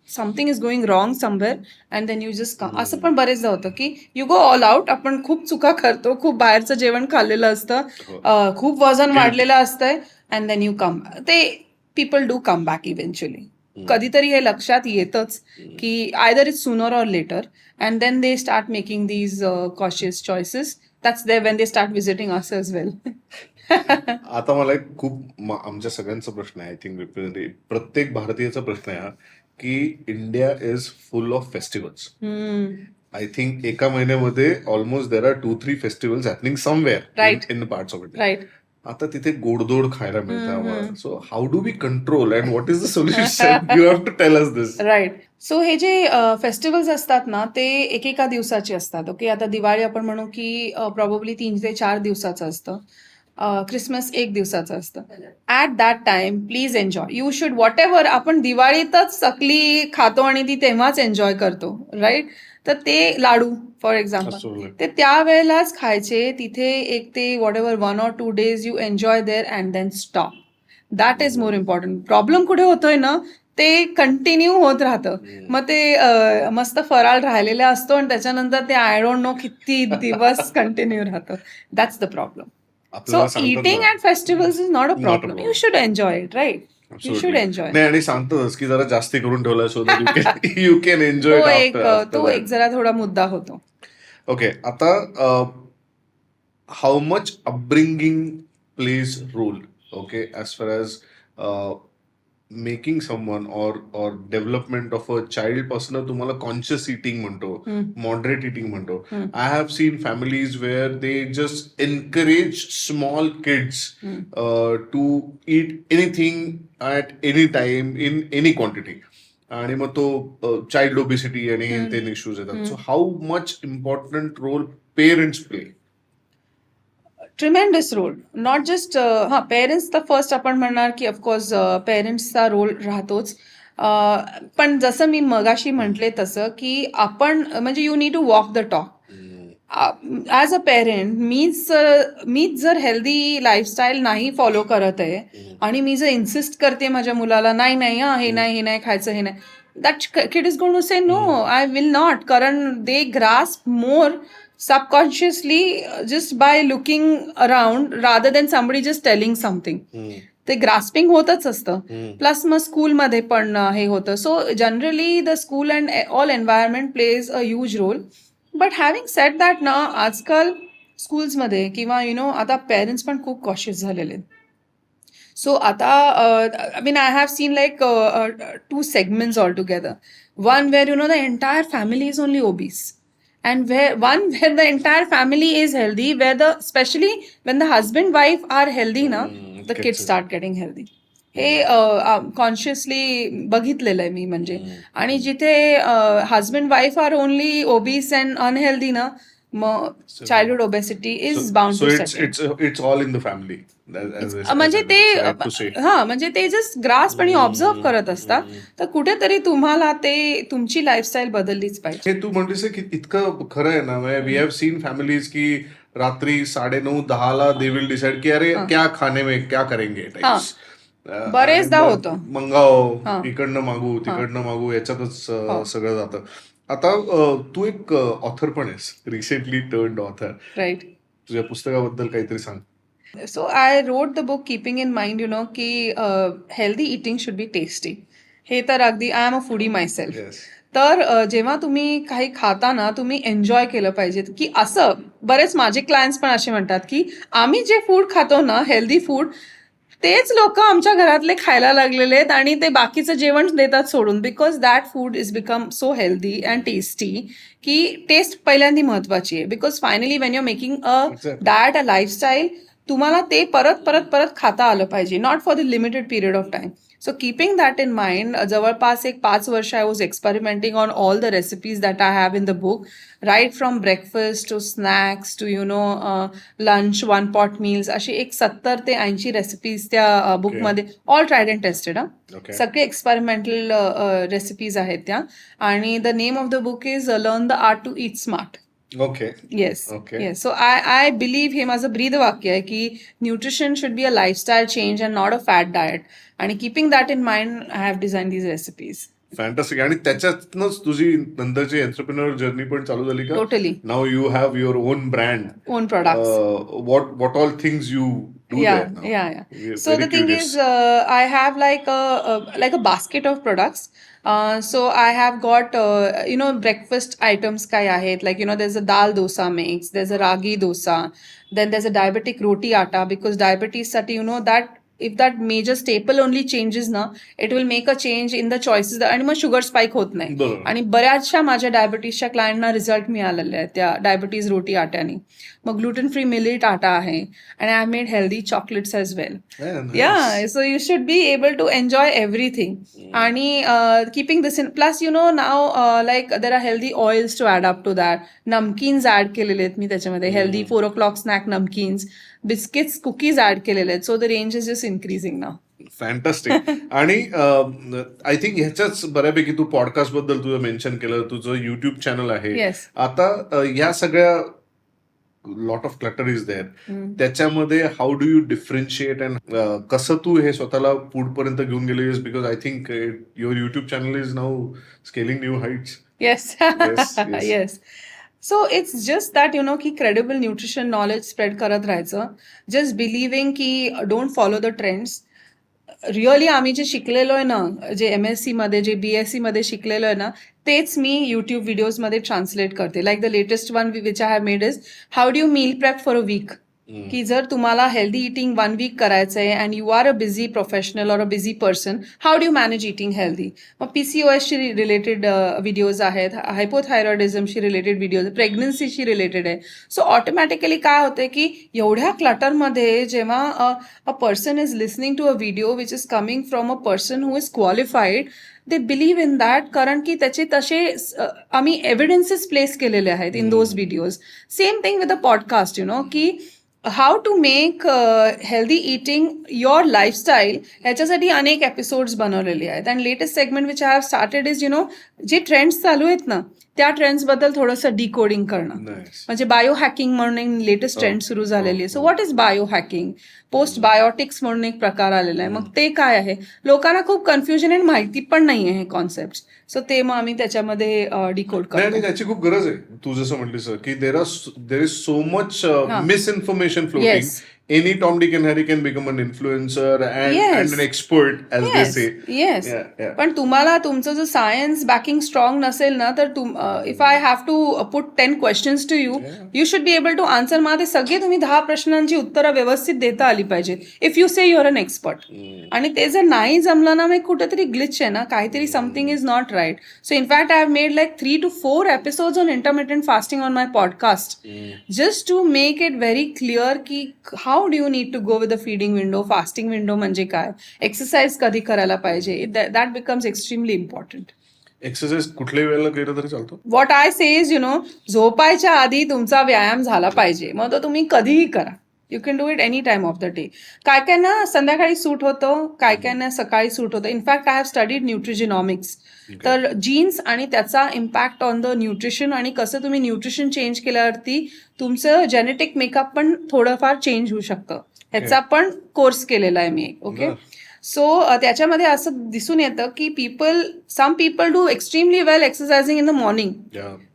something is going wrong somewhere, and then you just come. असं पण बरेचदा होतं की यू गो ऑल आउट, आपण खूप चुका करतो, खूप बाहेरचं जेवण खाल्लेलं असतं, खूप वजन वाढलेलं असतंय, अँड देन यू कम. ते people do come back eventually. कधीतरी हे लक्षात येतच की either it's sooner or later, and then they start making these cautious choices, that's there when they start visiting us as well. आता मला एक खूप आमच्या सगळ्यांचा प्रश्न आहे, आय थिंक प्रत्येक भारतीयाचा प्रश्न आहे हा, की India is full of festivals. I think एका महिन्यामध्ये almost there are 2-3 festivals happening somewhere Right. In parts of India. Right. आता तिथे गोडधोड खायला मिळतं आम्हाला. So how do we control and what is the solution? You have to tell us this. Right. So हे जे फेस्टिवल्स असतात ना ते एकेका दिवसाचे असतात. ओके, आता दिवाळी आपण म्हणू की प्रॉब्ली 3 ते 4 दिवसाचं असतं. क्रिसमस 1 दिवसाचं असतं. At that time please enjoy. You should what ever आपण दिवाळीतच चकली खातो आणि ती तेव्हाच एन्जॉय करतो, राईट? तर ते लाडू फॉर एक्झाम्पल Absolutely. ते त्यावेळेलाच खायचे. तिथे एक ते whatever 1 or 2 days you enjoy there and then stop. That is more important. Problem कुठे होतोय ना, ते कंटिन्यू होत राहतं. मग ते मस्त फराळ राहिलेला असतो आणि त्याच्यानंतर ते आय डोंट नो किती दिवस कंटिन्यू राहतं. That's the problem. सो आपल्याला सांगतात इटिंग ना. At festivals is not a Not a problem. problem. You should enjoy it, right? You Absolutely. Should enjoy. नाही, आणि सांगतोच की जरा जास्ती करून ठेवला सो यू कॅन एन्जॉय तो एक जरा थोडा मुद्दा होतो. ओके, आता how much upbringing plays role, okay, as far as making someone or development of a child पासून तुम्हाला कॉन्शियस इटिंग म्हणतो, मॉडरेट इटिंग म्हणतो. I have seen families where they just encourage small kids to eat anything at any time in any quantity, आणि मग तो child obesity आणि हे ते इश्यूज येतात. So how much important role parents play? Tremendous role. Not just parents तर first आपण म्हणणार की ऑफकोर्स पेरेंट्सचा रोल राहतोच. पण जसं मी मगाशी म्हटले तसं की आपण म्हणजे you need to walk the talk. As a parent मीच जर हेल्दी लाईफस्टाईल नाही फॉलो करत आहे आणि मी जर इन्सिस्ट करते माझ्या मुलाला नाही हे नाही खायचं, हे नाही, that kid is going to say no, I will not. कारण they grasp more subconsciously just by looking around rather than somebody just telling something. ते ग्रास्पिंग होतच असतं. प्लस मग स्कूलमध्ये पण हे होतं. So generally the school and all environment plays a huge role. But having said that ना, आजकाल स्कूल्समध्ये किंवा आता पेरेंट्स पण खूप कॉशियस झालेले आहेत. सो आता I mean I have scene like 2 segments altogether. One where the entire family is only obese. And where the entire family is healthy, especially when the husband wife are healthy na, the kids start getting healthy. हे consciously बघितलेलं आहे मी म्हणजे. आणि जिथे husband wife are only obese and unhealthy ना, मग childhood obesity is bound to set. It's all in the family. म्हणजे ते जस्ट ग्रास्प आणि ऑब्झर्व करत असतात. तर कुठेतरी तुम्हाला ते तुमची लाईफस्टाईल बदललीच पाहिजे. हे तू म्हणतेस की इतकं खरं आहे ना. वी हॅव सीन फॅमिलीज की रात्री 9:30-10 दे विल डिसाइड की अरे क्या खाने में क्या करेंगे टाइप्स. बरेचदा होतं. मंगाव, इकडनं मागू तिकडनं मागू, याच्यातच सगळं जातं. आता तू एक ऑथर पण आहेस, रिसेंटली टर्न्ड ऑथर. राईट. तुझ्या पुस्तकाबद्दल काहीतरी सांग. So I wrote the book keeping in mind, की healthy eating should be tasty. हे तर अगदी I am a foodie myself. तर जेव्हा तुम्ही काही खाता ना, तुम्ही एन्जॉय केलं पाहिजे. की असं बरेच माझे क्लायंट्स पण असे म्हणतात की आम्ही जे फूड खातो ना, हेल्दी फूड, तेच लोक आमच्या घरातले खायला लागलेले आहेत आणि ते बाकीचं जेवण देतात सोडून. Because that food is become so healthy and tasty की टेस्ट पहिल्यांदी महत्वाची आहे. Because finally when you are making a diet, a lifestyle, तुम्हाला ते परत खाता आलं पाहिजे. Not for the limited period of time. So keeping that in mind, जवळपास एक 5 वर्ष I was experimenting on all the recipes that I have in the book. Right from breakfast to snacks to lunch, 1 pot meals, अशी एक 70 ते 80 recipes त्या बुकमध्ये, all tried and tested. सगळे experimental recipes आहेत त्या. आणि the name of the book is learn the art to eat smart. Okay. Yes. So I believe, हे माझं ब्रीद वाक्य आहे की nutrition should be a lifestyle change and not a fad diet. आणि keeping that in mind, I have design these recipes. Fantastic. आणि त्याच्यातनंच तुझी नंतरची एंटरप्रेन्युअर जर्नी पण चालू झाली का? Totally now you have your on brand. On products. What all things you do there now? Yeah. We're So very the thing curious. is, I have like a basket of products. So I have got breakfast items काय आहेत, like there's a dal dosa mix, there's a ragi dosa, then there's a diabetic roti atta, because diabetes साठी that if that major staple only changes ना, it will make a change in the choices आणि मग sugar spike होत नाही. बरोबर. आणि बऱ्याचशा माझ्या डायबिटीसच्या क्लायंटना रिझल्ट मिळालेले आहेत त्या डायबिटीज रोटी आट्याने. मग ग्लुटेन फ्री मिलेट आटा आहे, and I have made healthy chocolates as well. Yeah, nice. Yeah, so you should be able to enjoy everything. आणि keeping this in, plus now like there are healthy oils to add up to that. Namkeens add केलेले आहेत मी त्याच्यामध्ये, healthy 4 o'clock snack namkeens, biscuits, cookies add केलेले आहेत. So the range is just increasing now. Fantastic. आणि I think ह्याच्याच बऱ्यापैकी तू पॉडकास्ट बद्दल तुझं मेन्शन केलं, तुझं युट्यूब चॅनल आहे. येस. आता ह्या सगळ्या lot of clutter is there, त्याच्यामध्ये how do you differentiate and कसं तू हे स्वतःला पुढपर्यंत घेऊन गेलेस? Because I think your YouTube channel is now scaling new heights. Yes. Yes, yes. Yes. So it's just that की credible nutrition knowledge spread करत राहायचं. Just believing की don't follow the trends. Really आम्ही जे शिकलेलो आहे ना, जे MSc मध्ये, जे BSc मध्ये शिकलेलो आहे ना, तेच मी युट्यूब व्हिडिओज मध्ये ट्रान्सलेट करते. Like the latest one which I have made is how do you meal prep for a week. की जर तुम्हाला हेल्दी इटिंग 1 week करायचं आहे and you are a busy professional or a busy person, how do you manage eating healthy. मग PCOSशी related videos आहेत, हायपोथायरॉइडिझमशी related videos, प्रेग्नन्सीशी रिलेटेड आहे. सो ऑटोमॅटिकली काय होते की एवढ्या क्लटरमध्ये जेव्हा a person is listening to a video which is coming from a person who is qualified, they believe in that, कारण की त्याचे तसे आम्ही एव्हिडन्सेस प्लेस केलेले आहेत in those videos. Same thing with a podcast, की how to make healthy eating your lifestyle, ह्याच्यासाठी अनेक एपिसोड्स बनवलेले आहेत. And latest segment which I have started is जे ट्रेंड्स चालू आहेत ना, त्या ट्रेंड्सबद्दल थोडंसं डिकोडिंग करणं. Nice. म्हणजे बायो हॅकिंग म्हणून एक लेटेस्ट ट्रेंड सुरू झालेली आहे. So what is bio hacking? Post biotics म्हणून एक प्रकार आलेला आहे. मग ते काय आहे? लोकांना खूप कन्फ्युजन आणि माहिती पण नाही आहे हे कॉन्सेप्ट. सो ते मग आम्ही त्याच्यामध्ये डिकोड नाही, करतो. आणि त्याची खूप गरज आहे. तू जसं म्हटलीस की there is so much misinformation floating. Yes. Any Tom, Dick and Harry can become an influencer and Yes. an expert, as they say. Yes. Yeah, yeah. पण तुम्हाला तुमचं जर सायन्स बॅकिंग स्ट्रॉंग नसेल ना, तर if I have to put 10 questions to you, you should be able to answer. मला ते सगळे तुम्ही 10 प्रश्नांची उत्तरं व्यवस्थित देता आली पाहिजेत. If you say your an expert, आणि ते जर नाही जमलं ना, मग कुठेतरी ग्लिच आहे ना, काहीतरी something is not right. So in fact I have made like 3 to 4 episodes on intermittent fasting on my podcast, just to make it very clear की how do you need to go with the feeding window, fasting window म्हणजे काय, exercise कधी करायला पाहिजे, that becomes extremely important. Exercise कुठल्याही वेळेला केलं तरी चालतो. What I say is, झोपायच्या आधी तुमचा व्यायाम झाला पाहिजे. मग तो तुम्ही कधीही करा. You can do it any time of the day. काय काय ना संध्याकाळी सूट होतं, काय काय ना सकाळी सूट होतं. In fact I have studied nutrigenomics. तर जीन्स आणि त्याचा इम्पॅक्ट ऑन द न्यूट्रिशन, आणि कसं तुम्ही न्यूट्रिशन चेंज केल्यावरती तुमचं जेनेटिक मेकअप पण थोडंफार चेंज होऊ शकतं. ह्याचा पण कोर्स केलेला आहे मी. ओके. सो त्याच्यामध्ये असं दिसून येतं की some people do extremely well exercising in the morning.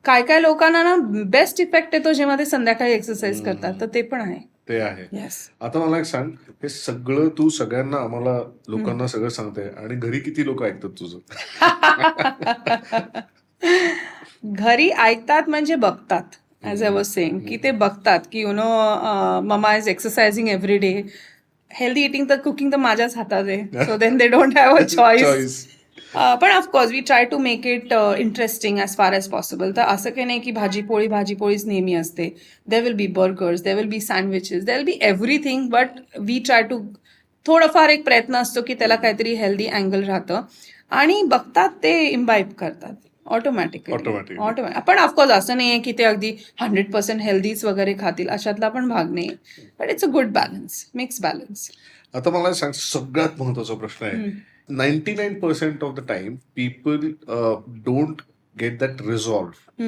काय काय लोकांना ना बेस्ट इफेक्ट येतो जेव्हा ते संध्याकाळी एक्सरसाइज करतात. तर ते पण आहे. ते आहे. येस. आता मला एक सांग, हे सगळं तू सगळ्यांना, आम्हाला लोकांना सगळं सांगते, आणि घरी किती लोक ऐकतात तुझं? घरी ऐकतात म्हणजे बघतात. ॲज आय वॉज सेइंग की ते बघतात की mama is exercising every day. Healthy eating तर कुकिंग तर माझ्याच हातात आहे. So then they don't have a choice. पण of course we try to make it interesting as far as possible. तर असं काही नाही की भाजीपोळीच नेहमी असते. There will be burgers, there will be sandwiches, there will be everything. But we try to, थोडंफार एक प्रयत्न असतो की त्याला काहीतरी हेल्दी अँगल राहतं, आणि बघतात ते इम्बाईब करतात ऑटोमॅटिकली. पण ऑफकोर्स असं नाही आहे की ते अगदी 100% हेल्दीच वगैरे खातील, अशातला पण भाग नाही. But it's a good balance, mix balance. आता मला सांग, सगळ्यात महत्वाचा प्रश्न आहे. 99% of the time people don't get that resolve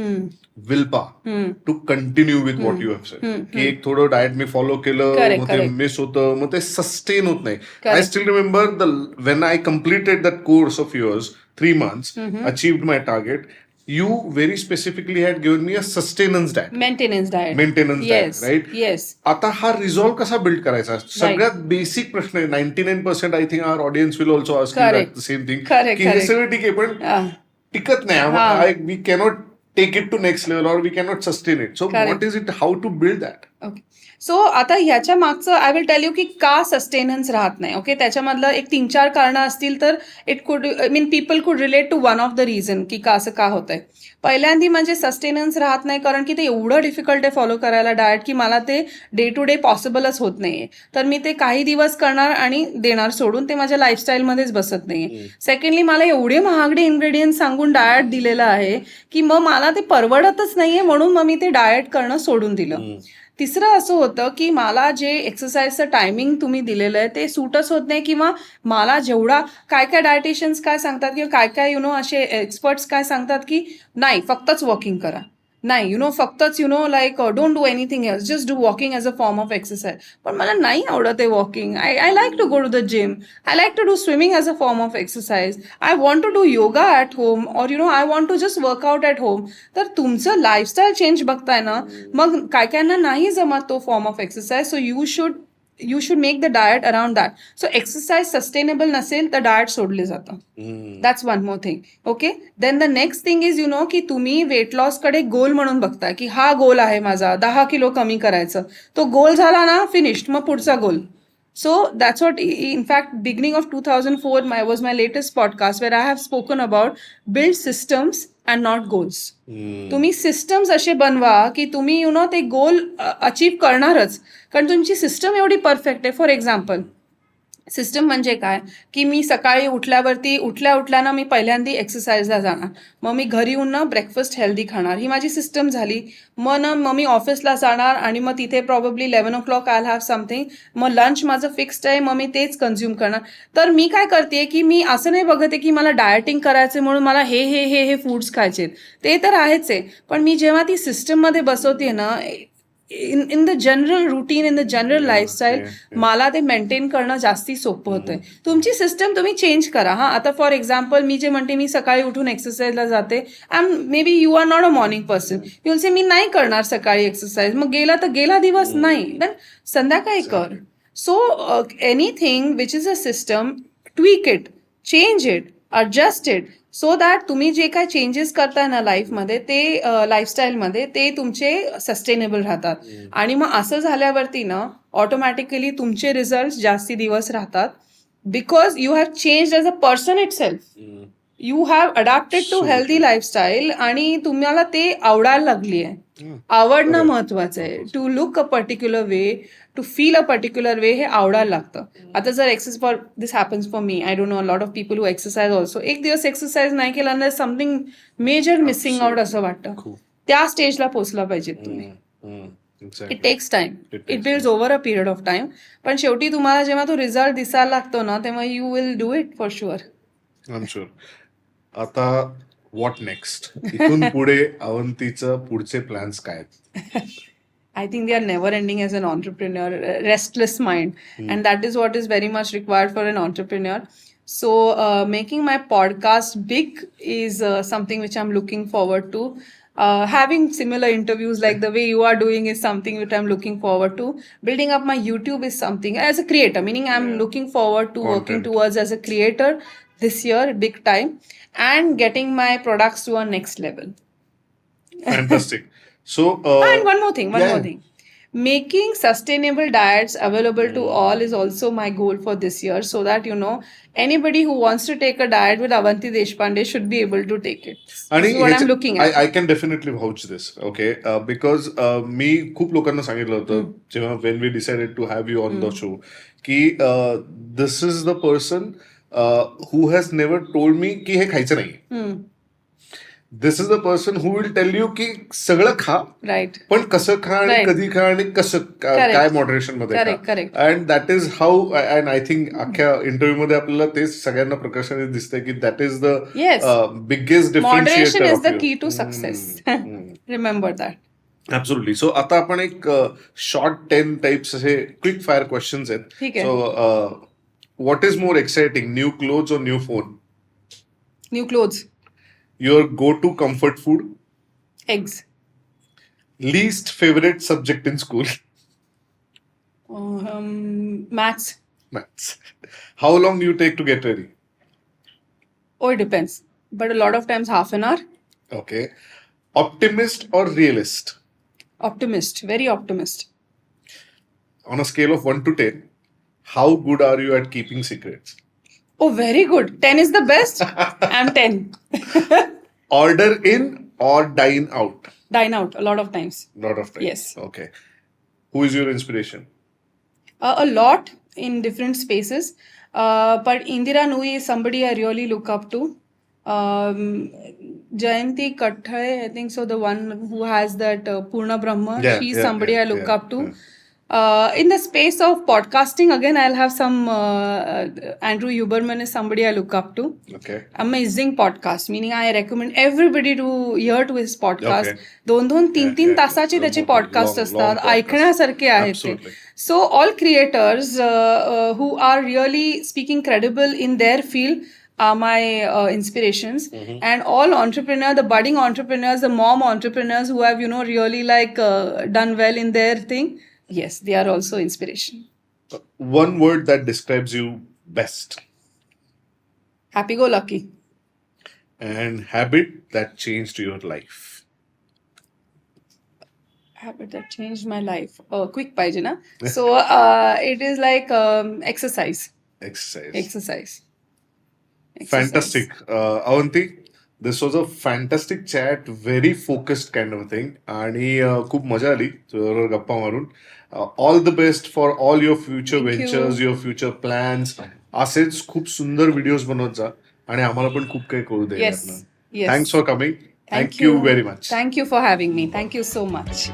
willpower to continue with what you have said. की एक थोडं डाएट मी फॉलो केलं, Correct, मग ते correct. मिस होतं, मग ते सस्टेन होत नाही. I still remember when I completed that course of yours, 3 months, achieved my target. You very specifically had given me a sustenance diet. Maintenance diet. Maintenance Yes. diet, right? Yes. आता हा resolve कसा build करायचा? सगळ्यात basic प्रश्न आहे. 99% I think our audience will also ask you that same thing, की हे सगळं ठीक आहे पण टिकत नाही. We cannot take it to next level और we cannot sustain it. So what is it, how to build that? Okay. So आता ह्याच्या मागचं आय विल टेल यू की का सस्टेनन्स राहत नाही. ओके, त्याच्यामधलं एक 3-4 कारणं असतील तर it could people could relate to one of the reason की का असं का होतंय. पहिल्यांदी म्हणजे सस्टेनन्स राहत नाही कारण की ते एवढं डिफिकल्ट आहे फॉलो करायला डाएट की मला ते डे टू डे पॉसिबलच होत नाहीये. तर मी ते काही दिवस करणार आणि देणार सोडून, ते माझ्या लाईफस्टाईलमध्येच बसत नाहीये. सेकंडली मला एवढे महागडे इन्ग्रेडियंट्स सांगून डाएट दिलेलं आहे की मग मला ते परवडतच नाहीये, म्हणून मग मी ते डाएट करणं सोडून दिलं. तिसरं असं होतं की मला जे एक्सरसाइजचं टायमिंग तुम्ही दिलेलं आहे ते सूटच होत नाही, किंवा मला जेवढा काय काय डायटिशियन्स काय सांगतात किंवा काय काय असे एक्सपर्ट्स काय सांगतात की नाही फक्तच वॉकिंग करा, नाही फक्तच like don't do anything else, just do walking as a form of exercise. पण मला नाही आवडत आहे walking. I like to go to the gym, I like to do swimming as a form of exercise, I want to do yoga at home और I want to just workout at home. तर तुमचं lifestyle change बघताय ना, मग काय कायांना नाही जमत तो form of exercise. So you should make the diet around that. So exercise sustainable नसेल तर डाएट सोडले जातं. That's one more thing. Okay, then the next thing is की तुम्ही वेट लॉसकडे गोल म्हणून बघताय की हा गोल आहे माझा 10 किलो कमी करायचं. तो गोल झाला ना, फिनिश्ड, मग पुढचा गोल. So that's what, in fact, beginning of 2004 was my latest podcast where I have spoken about build systems and not goals. तुम्ही सिस्टम्स असे बनवा की तुम्ही ते गोल अचीव करणारच, कारण तुमची सिस्टम एवढी परफेक्ट आहे. फॉर एक्झाम्पल, सिस्टम म्हणजे काय की मी सकाळी उठल्यानं मी पहिल्यांदा एक्सरसाइजला जाणार, मग मी घरी येऊन ना ब्रेकफास्ट हेल्दी खाणार, ही माझी सिस्टम झाली. मग मी ऑफिसला जाणार आणि मग तिथे probably 11 o'clock I have something, मग लंच माझं फिक्स्ड आहे, मग मी तेच कन्झ्युम करणार. तर मी काय करते की मी असं नाही बघते की मला डायटिंग करायचं म्हणून मला हे हे हे हे फूड्स खायचे, ते तर आहेच आहे, पण मी जेव्हा ती सिस्टममध्ये बसवते ना, in the general routine, in the general lifestyle, मला ते मेंटेन करणं जास्ती सोपं होतंय. तुमची सिस्टम तुम्ही चेंज करा. आता फॉर एक्झाम्पल मी जे म्हणते मी सकाळी उठून एक्सरसाइजला जाते, maybe you are not a morning person, you will say मी नाही करणार सकाळी एक्सरसाइज, मग गेला तर गेला दिवस, नाही देन संध्याकाळी कर. So anything which is a system, tweak it, change it, adjust it, so that तुम्ही जे काय चेंजेस करताय ना लाईफमध्ये, ते लाईफस्टाईलमध्ये, ते तुमचे सस्टेनेबल राहतात. आणि मग असं झाल्यावरती ना ऑटोमॅटिकली तुमचे रिझल्ट जास्ती दिवस राहतात, because you have change as a person itself. You have adapted to healthy lifestyle आणि तुम्हाला ते आवडायला लागली आहे. आवडणं महत्वाचं आहे. To look a particular way, to feel a particular way, हे आवडायला लागतं. आता जर for this happens for me, I don't know a lot of people who exercise also, एक दिवस एक्सरसाइज नाही केला ना समथिंग मेजर मिसिंग आउट असं वाटतं. त्या स्टेजला पोहोचला पाहिजे तुम्ही. It takes time, it builds over a period of time, पण शेवटी तुम्हाला जेव्हा तो रिझल्ट दिसायला लागतो ना, तेव्हा you will do it for sure. I am sure. आता व्हॉट नेक्स्ट? इथून पुढे अवंतीचं पुढचे प्लॅन्स काय आहेत? I think they are never ending as an entrepreneur, restless mind. And that is what is very much required for an entrepreneur. So making my podcast big is something which I'm looking forward to. Having similar interviews like the way you are doing is something which I'm looking forward to. Building up my YouTube is something as a creator, meaning I'm looking forward to working towards as a creator this year, big time, and getting my products to a next level. Fantastic. So, and one more thing. Making sustainable diets available to all is also my goal for this year, so that anybody who wants to take a diet with Avanti Deshpande should be able to take it. This is what I'm looking at. I can definitely vouch this, okay? Because मी खूप लोकांना सांगितलं होतं जेव्हा when we decided to have you on the show, की this is the person who has never told me की हे खायचं नाही. This is the person who will tell you की सगळं खा, राईट, पण कसं खा आणि कधी खा आणि कसं काय मॉडरेशन मध्ये खा. And that is how, and I think अख्ख्या इंटरव्ह्यू मध्ये आपल्याला तेच सगळ्यांना प्रकाशाने दिसतंय की that is the biggest differentiator. Moderation is the key to success. Remember that. Absolutely. So आता आपण एक शॉर्ट 10 टाइप्स असे क्विक फायर क्वेश्चन्स आहेत. So what is more exciting, new clothes और new phone? New clothes. Your go-to comfort food. Eggs. Least favorite subject in school. Maths. Maths. How long do you take to get ready? Oh, it depends. But a lot of times half an hour. Okay. Optimist or realist? Optimist. Very optimist. On a scale of 1 to 10, how good are you at keeping secrets? Oh, very good. 10 is the best. I'm 10. Order in or dine out? Dine out a lot of times. Lot of times. Yes. Okay. Who is your inspiration? A lot in different spaces. But Indira Nui is somebody I really look up to. Jayanti Katthai, I think so, the one who has that Purna Brahma, she's somebody I look up to. In the space of podcasting, again, I'll have some Andrew Huberman is somebody I look up to. Okay. Amazing podcast, meaning I recommend everybody to hear to his podcast. Okay. 2-3 तासाचे त्याचे podcast असतात, ऐकण्यासारखे आहेत ते. Absolutely. So all creators who are really speaking credible in their field are my inspirations. And all entrepreneurs, the budding entrepreneurs, the mom entrepreneurs who have really like done well in their thing, yes, they are also inspiration. One word that describes you best. Happy go lucky. And habit that changed your life. Habit that changed my life. Quick paije na. So it is like exercise. Exercise. Fantastic. Avanti, this was a fantastic chat, very focused kind of a thing. आणि खूप मजा आली तुझ्याबरोबर गप्पा मारून. All the best for all your future Thank you. ventures, your future plans. असेच खूप सुंदर व्हिडिओज बनवत जा आणि आम्हाला पण खूप काही कळू दे. Yes. Yes. Thanks for coming. Thank you very much. Thank you for having me. Thank you so much.